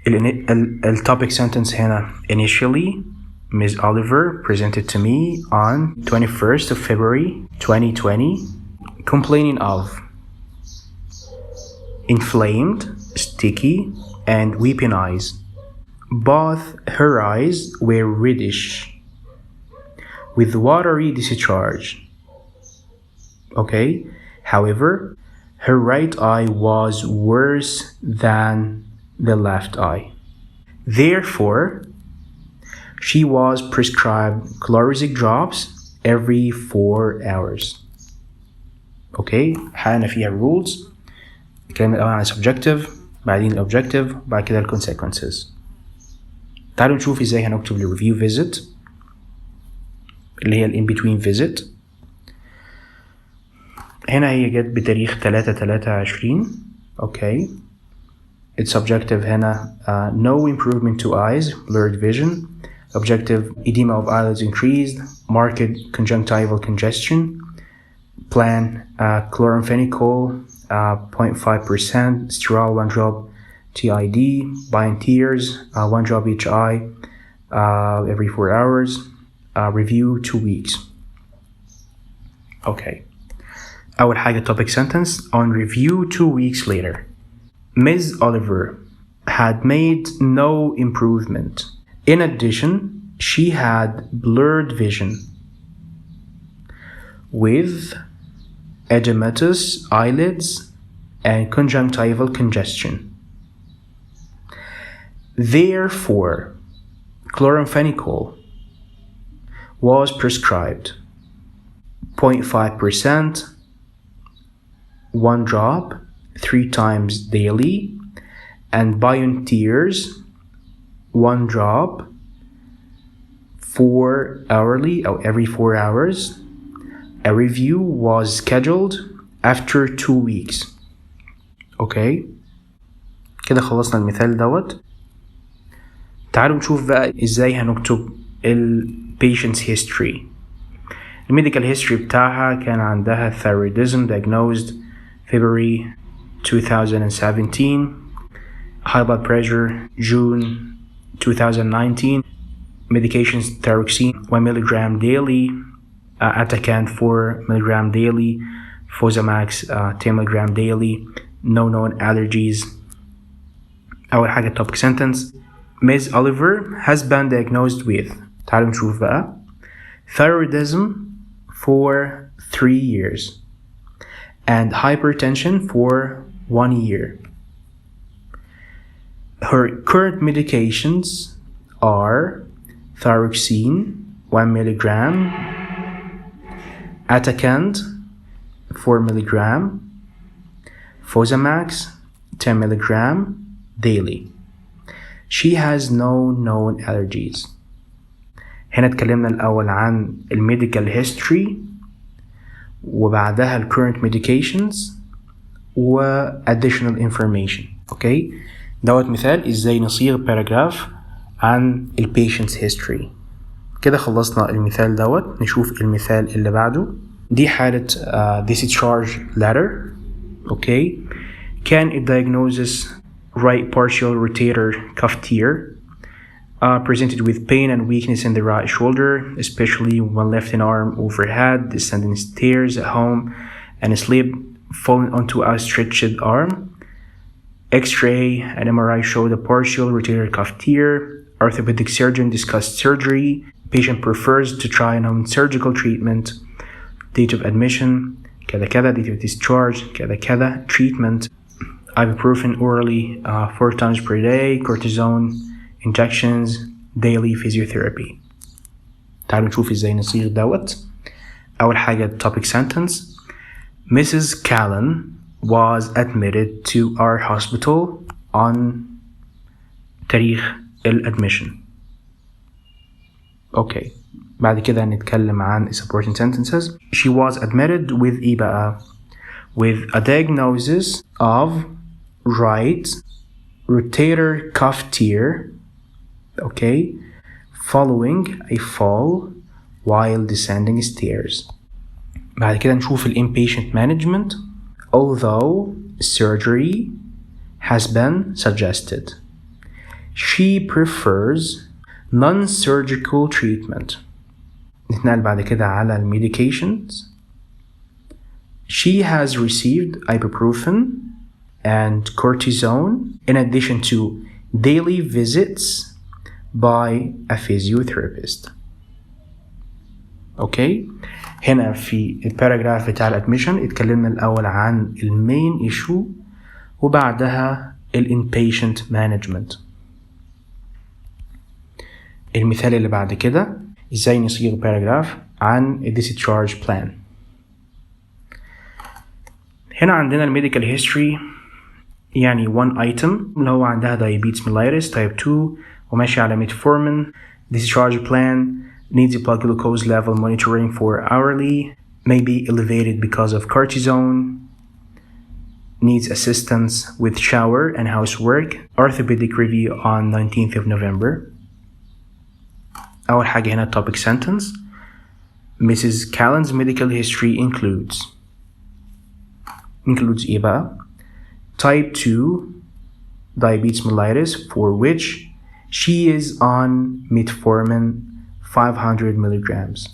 The topic sentence هنا initially Ms. Oliver presented to me on 21st of February 2020 complaining of inflamed, sticky and weeping eyes. Both her eyes were reddish with watery discharge. Okay, however, her right eye was worse than the left eye. Therefore, she was prescribed chlorosic drops every 4 hours. Okay, حققنا فيها rules. اتكلمنا الأول عن subjective، بعدين ال objective، بعد كده ال consequences. تعالوا نشوف ازاي هنكتب ال review visit اللي هي ال in between visit. هنا هي جت بتاريخ 3/23. اوكي. its subjective هنا no improvement to eyes, blurred vision. Objective edema of eyelids increased, marked conjunctival congestion. Plan chloramphenicol 0.5%, sterile 1 drop TID, bind tears 1 drop each eye every 4 hours. Review 2 weeks. Okay. أول حاجة topic sentence. On review 2 weeks later, Ms. Oliver had made no improvement. In addition, she had blurred vision with edematous eyelids and conjunctival congestion. Therefore, chloramphenicol was prescribed 0.5%, 1 drop 3 times daily, and bind tears 1 drop 4 hourly or every 4 hours. A review was scheduled after 2 weeks. Okay. كده خلصنا المثال دوت. تعالوا نشوف بقى ازاي هنكتب ال patient's history. الميديكال history بتاعها كان عندها thyroidism diagnosed February 2017, high blood pressure June 2019, medications thyroxine 1 milligram daily, Atacant 4 milligram daily, Fosamax 10 milligram daily, no known allergies. أول حاجة topic sentence. Ms. Oliver has been diagnosed with. تعالوا نشوف بقى. Thyroidism for 3 years and hypertension for 1 year. Her current medications are thyroxine 1 milligram Atacand 4 milligram, Fosamax 10 milligram daily. She has no known allergies. هنا اتكلمنا الأول عن الميديكال هيستوري وبعدها ال current medications و additional information. اوكي دوت مثال ازاي نصيغ باراجراف عن ال patient's history. كده خلصنا المثال دوت. نشوف المثال اللي بعده. دي حالة discharge letter. اوكي Can a diagnosis right partial rotator cuff tear presented with pain and weakness in the right shoulder, especially when lifting arm overhead, descending stairs at home, and asleep, falling onto a stretched arm. X-ray and MRI showed a partial rotator cuff tear. Orthopedic surgeon discussed surgery. Patient prefers to try non-surgical treatment. Date of admission, كذا كذا. Date of discharge, كذا كذا. Treatment, ibuprofen orally 4 times per day, cortisone injections, daily physiotherapy. تعالوا نشوف ازاي نصيغ دوت. أول حاجة topic sentence. Mrs. Callan was admitted to our hospital on تاريخ الادميشن. اوكي بعد كده هنتكلم عن supporting sentences. She was admitted with ايه بقى؟ with a diagnosis of right rotator cuff tear, okay, following a fall while descending stairs. بعد كده نشوف ال inpatient management. Although surgery has been suggested, she prefers non-surgical treatment. نتنقل بعد كده على ال medications. She has received ibuprofen and cortisone in addition to daily visits by a physiotherapist. اوكي هنا في الباراجراف بتاع الادميشن اتكلمنا الاول عن المين ايشو وبعدها الانبيشنت مانجمنت. المثال اللي بعد كده ازاي نصيغ باراجراف عن الديسشارج بلان. هنا عندنا الميديكال هيستوري يعني one item اللي هو عندها diabetes mellitus type 2 وماشي على metformin. Discharge plan needs a blood glucose level monitoring for hourly, may be elevated because of cortisone, needs assistance with shower and housework. Orthopedic review on 19th of November. أول حاجة هنا topic sentence. Mrs. Callan's medical history includes إيه بقى؟ type 2 diabetes mellitus for which she is on metformin 500 milligrams.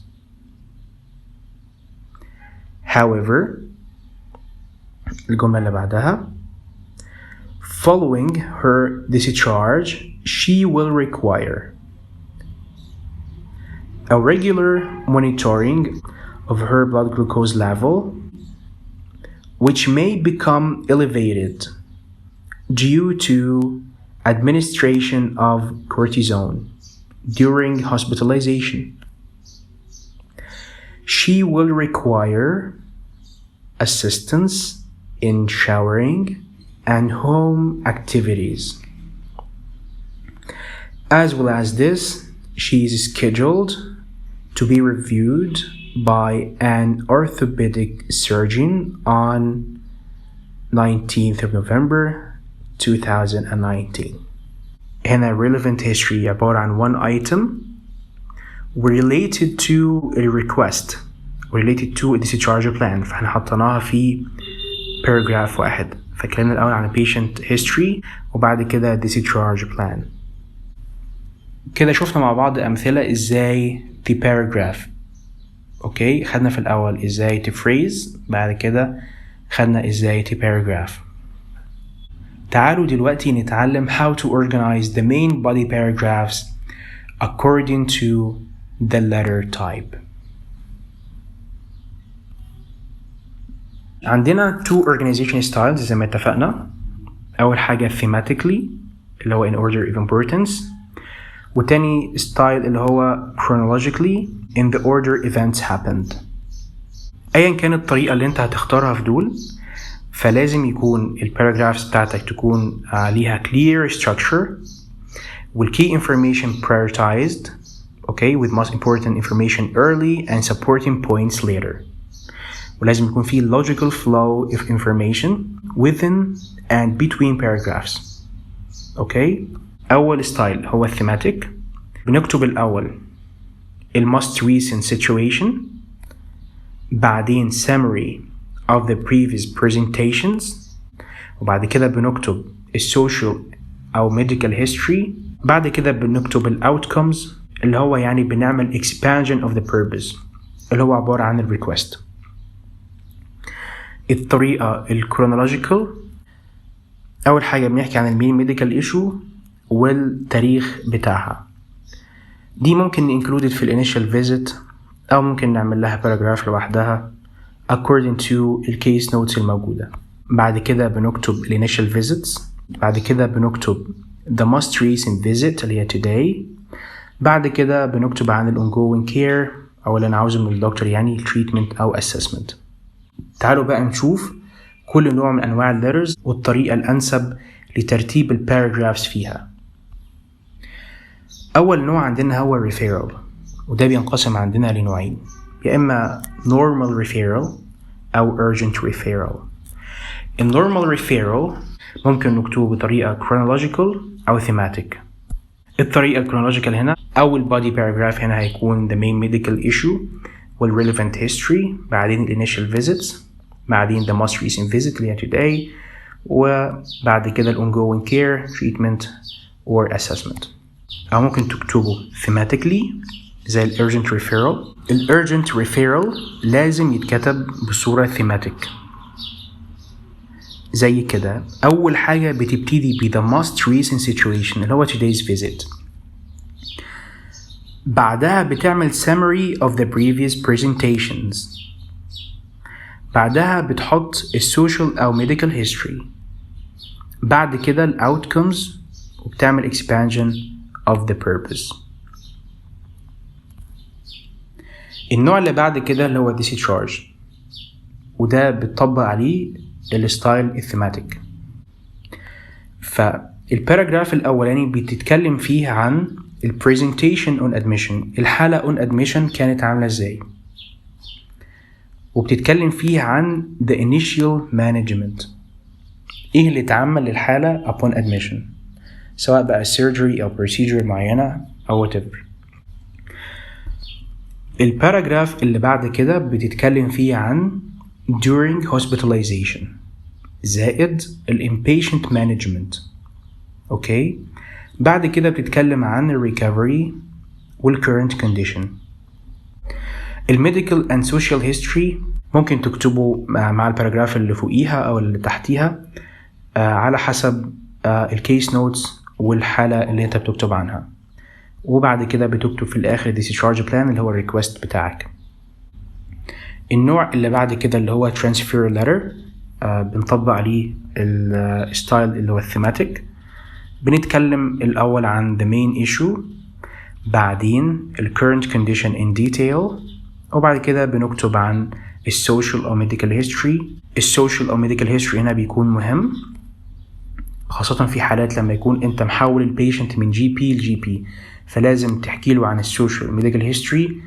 However, الجملة اللي بعدها following her discharge she will require a regular monitoring of her blood glucose level which may become elevated due to administration of cortisone during hospitalization. She will require assistance in showering and home activities. As well as this, she is scheduled to be reviewed by an orthopedic surgeon on 19th of November 2019. هنا relevant history عبارة عن one item related to a request related to a discharge plan. فاحنا حطيناها في paragraph واحد. فكلمنا الأول عن patient history وبعد كده discharge plan. كده شفنا مع بعض أمثلة إزاي the paragraph. اوكي خدنا في الأول إزاي the phrase بعد كده خدنا إزاي the paragraph. تعالوا دلوقتي نتعلم how to organize the main body paragraphs according to the letter type. عندنا two organization styles زي ما اتفقنا. أول حاجة thematically اللي هو in order of importance والتاني style اللي هو chronologically in the order events happened. ايا كانت الطريقة اللي انت هتختارها في دول، فلازم يكون الباراجرافز بتاعتك تكون ليها clear structure والkey information prioritized, okay, with most important information early and supporting points later. ولازم يكون في logical flow of information within and between paragraphs. okay. أول ستايل هو thematic. بنكتب الأول most recent situation، بعدين summary of the previous presentations، وبعد كده بنكتب social أو medical history، بعد كده بنكتب outcomes اللي هو يعني بنعمل expansion of the purpose اللي هو عبارة عن request. الطريقة الكرونولوجيكال، أول حاجة بنحكي عن المين ميديكال إيشو والتاريخ بتاعها. دي ممكن included في الانيشال visit أو ممكن نعمل لها باراجراف لوحدها according to الكيس notes الموجودة. بعد كده بنكتب الانيشال visits، بعد كده بنكتب the most recent visit اللي هي today، بعد كده بنكتب عن ongoing care أو اللي أنا عاوزه من الدكتور يعني treatment أو assessment. تعالوا بقى نشوف كل نوع من أنواع الليترز والطريقة الأنسب لترتيب الباراجرافز فيها. أول نوع عندنا هو referral، وده بينقسم عندنا لنوعين، يا إما normal referral أو urgent referral. الnormal referral ممكن نكتبه بطريقة chronological أو thematic. الطريقة chronological هنا أول body paragraph هنا هيكون the main medical issue والrelevant history، بعدين initial visits، بعدين the most recent visit اللي هي today، وبعد كده ongoing care treatment or assessment. أو ممكن تكتبه thematically زي urgent referral. urgent referral لازم يتكتب بصورة thematic زي كده. أول حاجة بتبتدي ب the most recent situation اللي هو today's visit، بعدها بتعمل summary of the previous presentations، بعدها بتحط social أو medical history، بعد كده outcomes وبتعمل expansion of the purpose. النوع اللي بعد كده اللي هو Discharge، وده بتطبق عليه الستايل الثيماتيك. فالباراجراف الأولاني بتتكلم فيه عن presentation on admission، الحالة on admission كانت عاملة ازاي، وبتتكلم فيه عن the initial management، ايه اللي اتعمل للحالة upon admission، سواء بقى surgery أو procedure معينة أو whatever. الباراجراف اللي بعد كده بتتكلم فيه عن during hospitalization زائد inpatient management. اوكي. بعد كده بتتكلم عن recovery current condition. medical and social history ممكن تكتبه مع الباراجراف اللي فوقيها أو اللي تحتيها على حسب الكيس نوتس والحالة اللي انت بتكتب عنها. وبعد كده بتكتب في الآخر discharge plan اللي هو الريكوست بتاعك. النوع اللي بعد كده اللي هو transfer letter، بنطبق عليه الستايل اللي هو الثيماتيك. بنتكلم الأول عن the main issue، بعدين current condition in detail، وبعد كده بنكتب عن social أو medical history. social أو medical history هنا بيكون مهم خاصة في حالات لما يكون انت محول البيشنت من جي بي لجي بي، فلازم تحكي له عن السوشيال ميديكال هيستوري،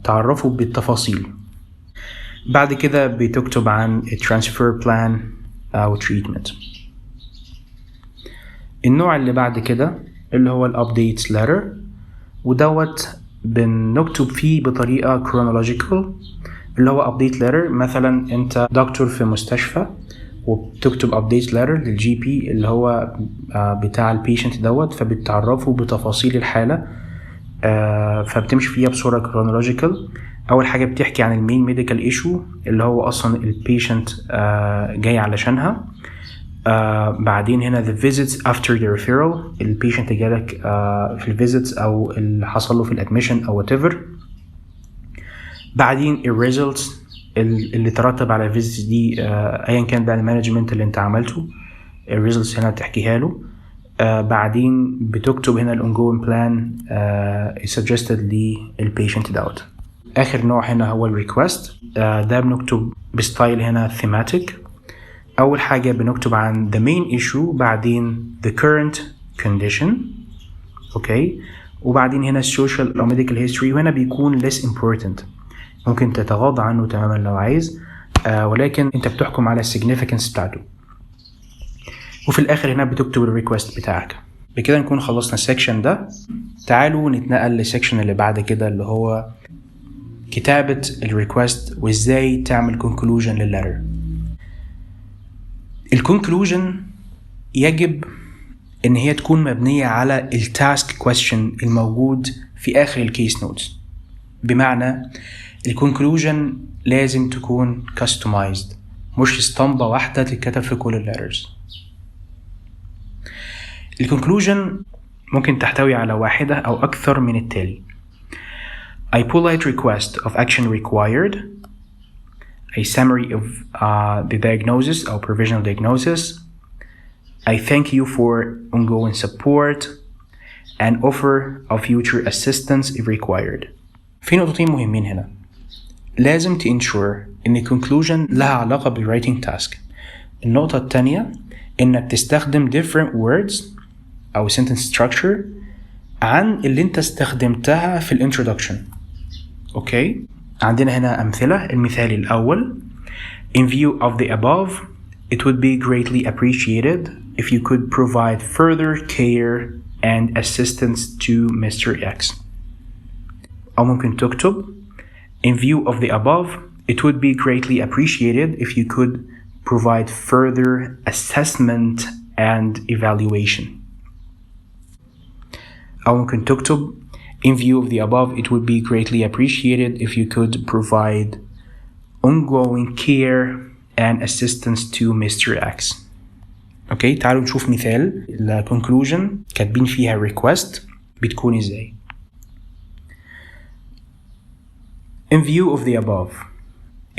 تعرفه بالتفاصيل. بعد كده بتكتب عن الترانسفير بلان او تريتمنت. النوع اللي بعد كده اللي هو الابديت ليتر، ودوت بنكتب فيه بطريقة كرونولوجيكال. اللي هو ابديت ليتر مثلا انت دكتور في مستشفى وبتكتب update letter للجي بي اللي هو بتاع البيشنت دوت، فبتعرفه بتفاصيل الحالة، فبتمشي فيها بصورة كرونولوجيكال. أول حاجة بتحكي عن المين ميديكال ايشو اللي هو أصلا البيشنت جاي علشانها. بعدين هنا the visits after the referral، البيشنت جالك في الفيزيتس أو اللي حصل له في الادميشن أو whatever. بعدين الريزلتس اللي ترتب على الفيزيتس دي، ايا كان بقى المانجمنت اللي انت عملته، الريزلتس هنا تحكيها له. بعدين بتكتب هنا الاونجوين بلان suggested للبيشنت دوت. آخر نوع هنا هو الريكوست. ده بنكتب بستايل هنا Thematic. أول حاجة بنكتب عن the main issue، بعدين the current condition، أوكي، وبعدين هنا social أو medical history، وهنا بيكون less important، ممكن تتغاضى عنه تماما لو عايز، ولكن أنت بتحكم على الsignificance بتاعته. وفي الآخر هنا بتكتب الريكوست بتاعك. بكده نكون خلصنا السكشن ده. تعالوا نتنقل للسكشن اللي بعد كده، اللي هو كتابة الريكوست وإزاي تعمل conclusion للletter. الكونكلوجن يجب ان هي تكون مبنية على التاسك كويستشن الموجود في اخر الكيس نوتس. بمعنى الكونكلوجن لازم تكون customized، مش اسطمبة واحدة تتكتب في كل الليترز. الكونكلوجن ممكن تحتوي على واحدة او اكثر من التالي: a polite request of action required, a summary of the diagnosis or provisional diagnosis, I thank you for ongoing support, and offer of future assistance if required. في نقطتين مهمين هنا. لازم تensure إن conclusion لها علاقة بالwriting task. النقطة التانية إنك تستخدم different words أو sentence structure عن اللي أنت استخدمتها في الانترودكشن. أوكي؟ عندنا هنا أمثلة. المثال الأول: In view of the above, it would be greatly appreciated if you could provide further care and assistance to Mr. X. أو ممكن تكتب: In view of the above, it would be greatly appreciated if you could provide further assessment and evaluation. أو ممكن تكتب: In view of the above, it would be greatly appreciated if you could provide ongoing care and assistance to Mr. X. اوكي، تعالوا نشوف مثال الكونكلوجن كاتبين فيها request بتكون ازاي. In view of the above,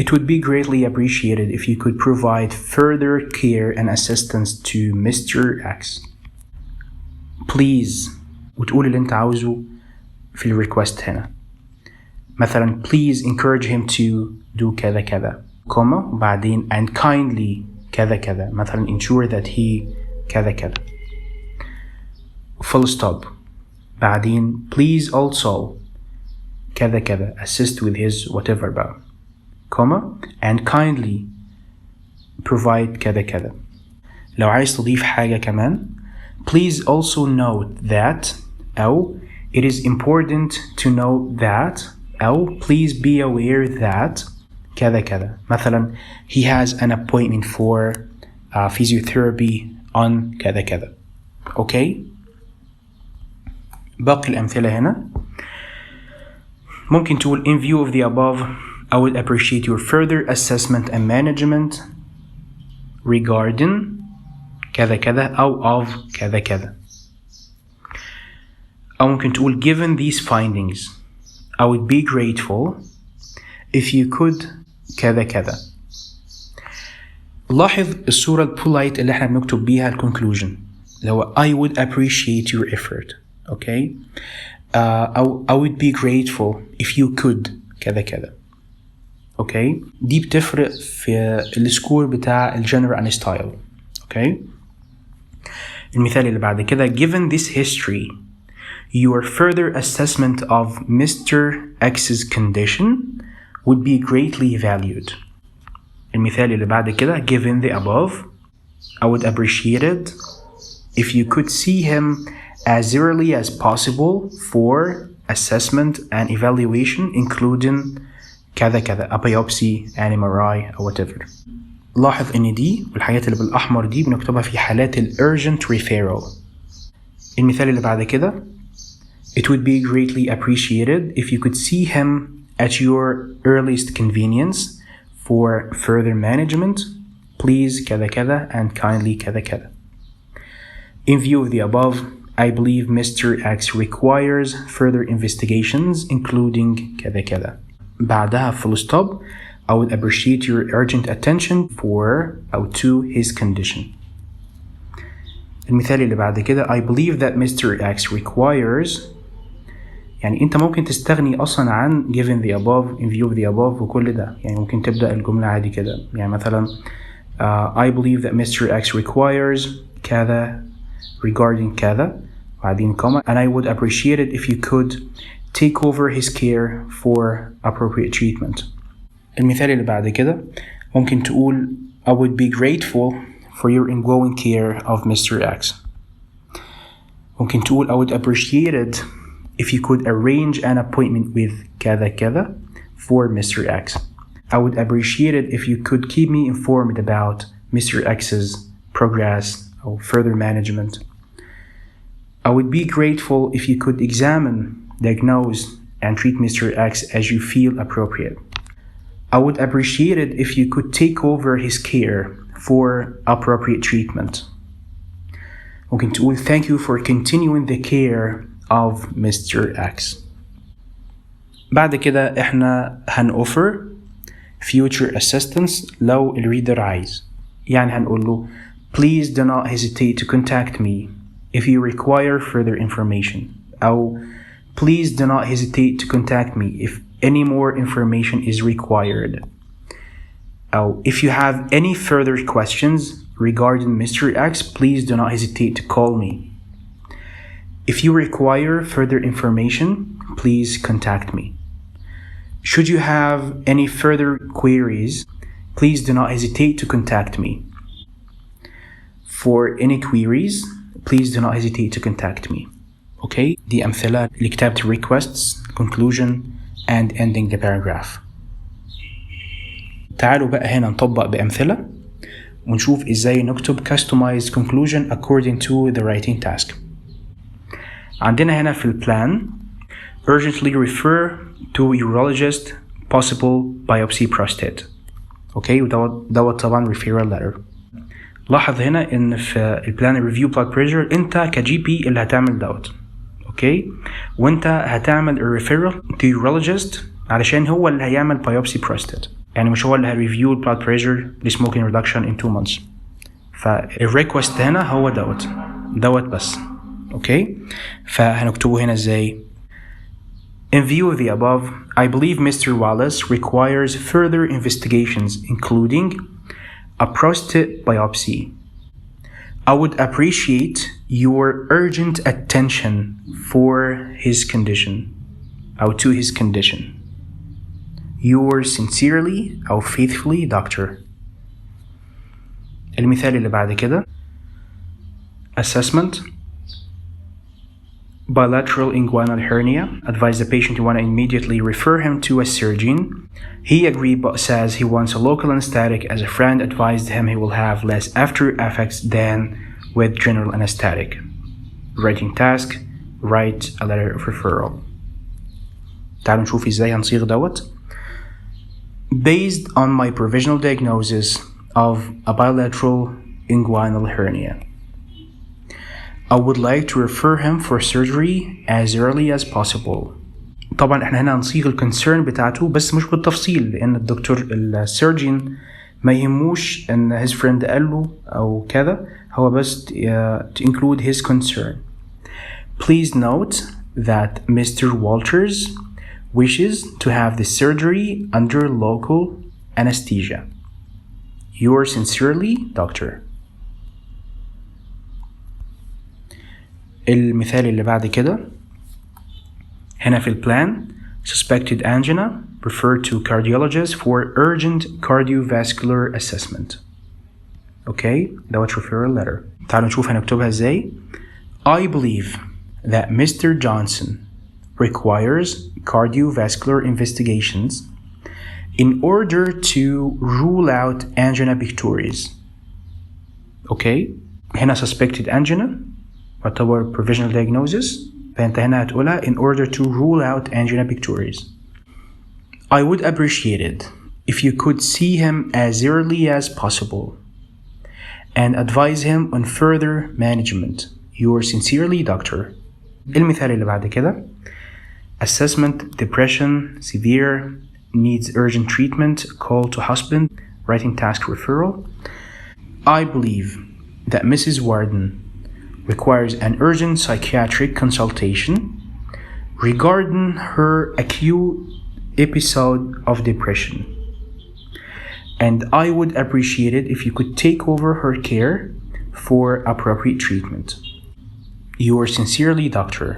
it would be greatly appreciated if you could provide further care and assistance to Mr. X. Please، وتقول اللي انت عاوزه في الريكوست هنا. مثلا please encourage him to do كذا كذا، كوما، وبعدين and kindly كذا كذا، مثلا ensure that he كذا كذا، full stop، بعدين please also كذا كذا assist with his whatever بقى، كوما and kindly provide كذا كذا. لو عايز تضيف حاجة كمان please also note that، أو it is important to note that، أو please be aware that كذا كذا. مثلا he has an appointment for physiotherapy on كذا كذا. اوكي، باقي الأمثلة هنا ممكن تقول in view of the above I would appreciate your further assessment and management regarding كذا كذا أو of كذا كذا. أو ممكن تقول given these findings I would be grateful if you could كذا كذا. لاحظ الصورة البولايت اللي احنا بنكتب بيها الكونكلوجن، اللي هو I would appreciate your effort. اوكي، أو I would be grateful if you could كذا كذا. اوكي، دي بتفرق في السكور بتاع الجنرال and style. اوكي، المثال اللي بعد كده: given this history your further assessment of Mr. X's condition would be greatly valued. المثال اللي بعد كده: given the above I would appreciate it if you could see him as early as possible for assessment and evaluation including كذا كذا، a biopsy, an MRI or whatever. لاحظ ان دي والحاجات اللي بالاحمر دي بنكتبها في حالات ال urgent referral. المثال اللي بعد كده: it would be greatly appreciated if you could see him at your earliest convenience for further management, please كذا كذا and kindly كذا كذا. In view of the above, I believe Mr. X requires further investigations including كذا كذا. بعدها full stop. I would appreciate your urgent attention for أو to his condition. المثال اللي بعد كده: I believe that Mr. X requires يعني انت ممكن تستغني اصلا عن given the above, in view of the above وكل ده. يعني ممكن تبدأ الجملة عادي كده، يعني مثلا I believe that Mr. X requires كذا regarding كذا بعدين comma, and I would appreciate it if you could take over his care for appropriate treatment. المثال اللي بعد كده ممكن تقول I would be grateful for your ongoing care of Mr. X. ممكن تقول I would appreciate it if you could arrange an appointment with كذا كذا for Mr. X. I would appreciate it if you could keep me informed about Mr. X's progress or further management. I would be grateful if you could examine, diagnose, and treat Mr. X as you feel appropriate. I would appreciate it if you could take over his care for appropriate treatment. ممكن تقول thank you for continuing the care of Mr. X. بعد كده احنا هنoffer future assistance لو الريدر عايز. يعني هنقول له please do not hesitate to contact me if you require further information. أو please do not hesitate to contact me if any more information is required. أو if you have any further questions regarding Mr. X, please do not hesitate to call me. If you require further information, please contact me. Should you have any further queries, please do not hesitate to contact me. For any queries, please do not hesitate to contact me. Okay? دي أمثلة لكتابة requests, conclusion, and ending the paragraph. تعالوا بقى هنا نطبق بأمثلة ونشوف إزاي نكتب customized conclusion according to the writing task. عندنا هنا في البلان urgently refer to urologist possible biopsy prostate. اوكي ودوت طبعا referral letter. لاحظ هنا ان في البلان review blood pressure انت كجي بي اللي هتعمل دوت. اوكي وانت هتعمل referral to urologist علشان هو اللي هيعمل biopsy prostate. يعني مش هو اللي هيريفيو blood pressure لسموكينج reduction in 2 months. فالريكوست هنا هو دوت بس. اوكي فهنكتبه هنا ازاي؟ In view of the above, I believe Mr. Wallace requires further investigations including a prostate biopsy. I would appreciate your urgent attention for his condition or to his condition. Yours sincerely أو faithfully doctor. المثال اللي بعد كده assessment. Bilateral inguinal hernia. Advise the patient you want to immediately refer him to a surgeon. He agreed but says he wants a local anesthetic as a friend advised him he will have less after effects than with general anesthetic. Writing task. Write a letter of referral. تعالوا نشوف ازاي هنصيغ دوت. Based on my provisional diagnosis of a bilateral inguinal hernia, I would like to refer him for surgery as early as possible. طبعا احنا هنا هنصيغ الكونسيرن بتاعته بس مش بالتفصيل لان الدكتور السيرجن ما يهموش ان his friend قال له او كذا هو بس to include his concern. Please note that Mr. Walters wishes to have the surgery under local anesthesia. Yours sincerely, doctor. المثال اللي بعد كده هنا في البلان suspected angina refer to cardiologist for urgent cardiovascular assessment. اوكي دوت referral letter. تعالوا نشوف هنكتبها ازاي. I believe that Mr. Johnson requires cardiovascular investigations in order to rule out angina pectoris. اوكي هنا suspected angina تعتبر provisional diagnosis فانت هنا هتقولها in order to rule out angina pectoris. I would appreciate it if you could see him as early as possible and advise him on further management. Yours sincerely, doctor. المثال اللي بعد كده assessment, depression, severe, needs urgent treatment, call to husband, writing task referral. I believe that Mrs. Warden requires an urgent psychiatric consultation. regarding her acute episode of depression, and I would appreciate it if you could take over her care for appropriate treatment. Yours sincerely, Doctor.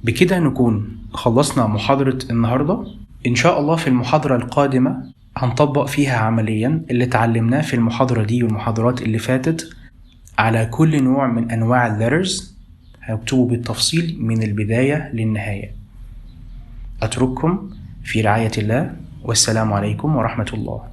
بكده نكون خلصنا محاضرة النهاردة. إن شاء الله في المحاضرة القادمة هنطبق فيها عمليا اللي اتعلمناه في المحاضرة دي والمحاضرات اللي فاتت على كل نوع من أنواع الليترز، هكتبه بالتفصيل من البداية للنهاية. أترككم في رعاية الله، والسلام عليكم ورحمة الله.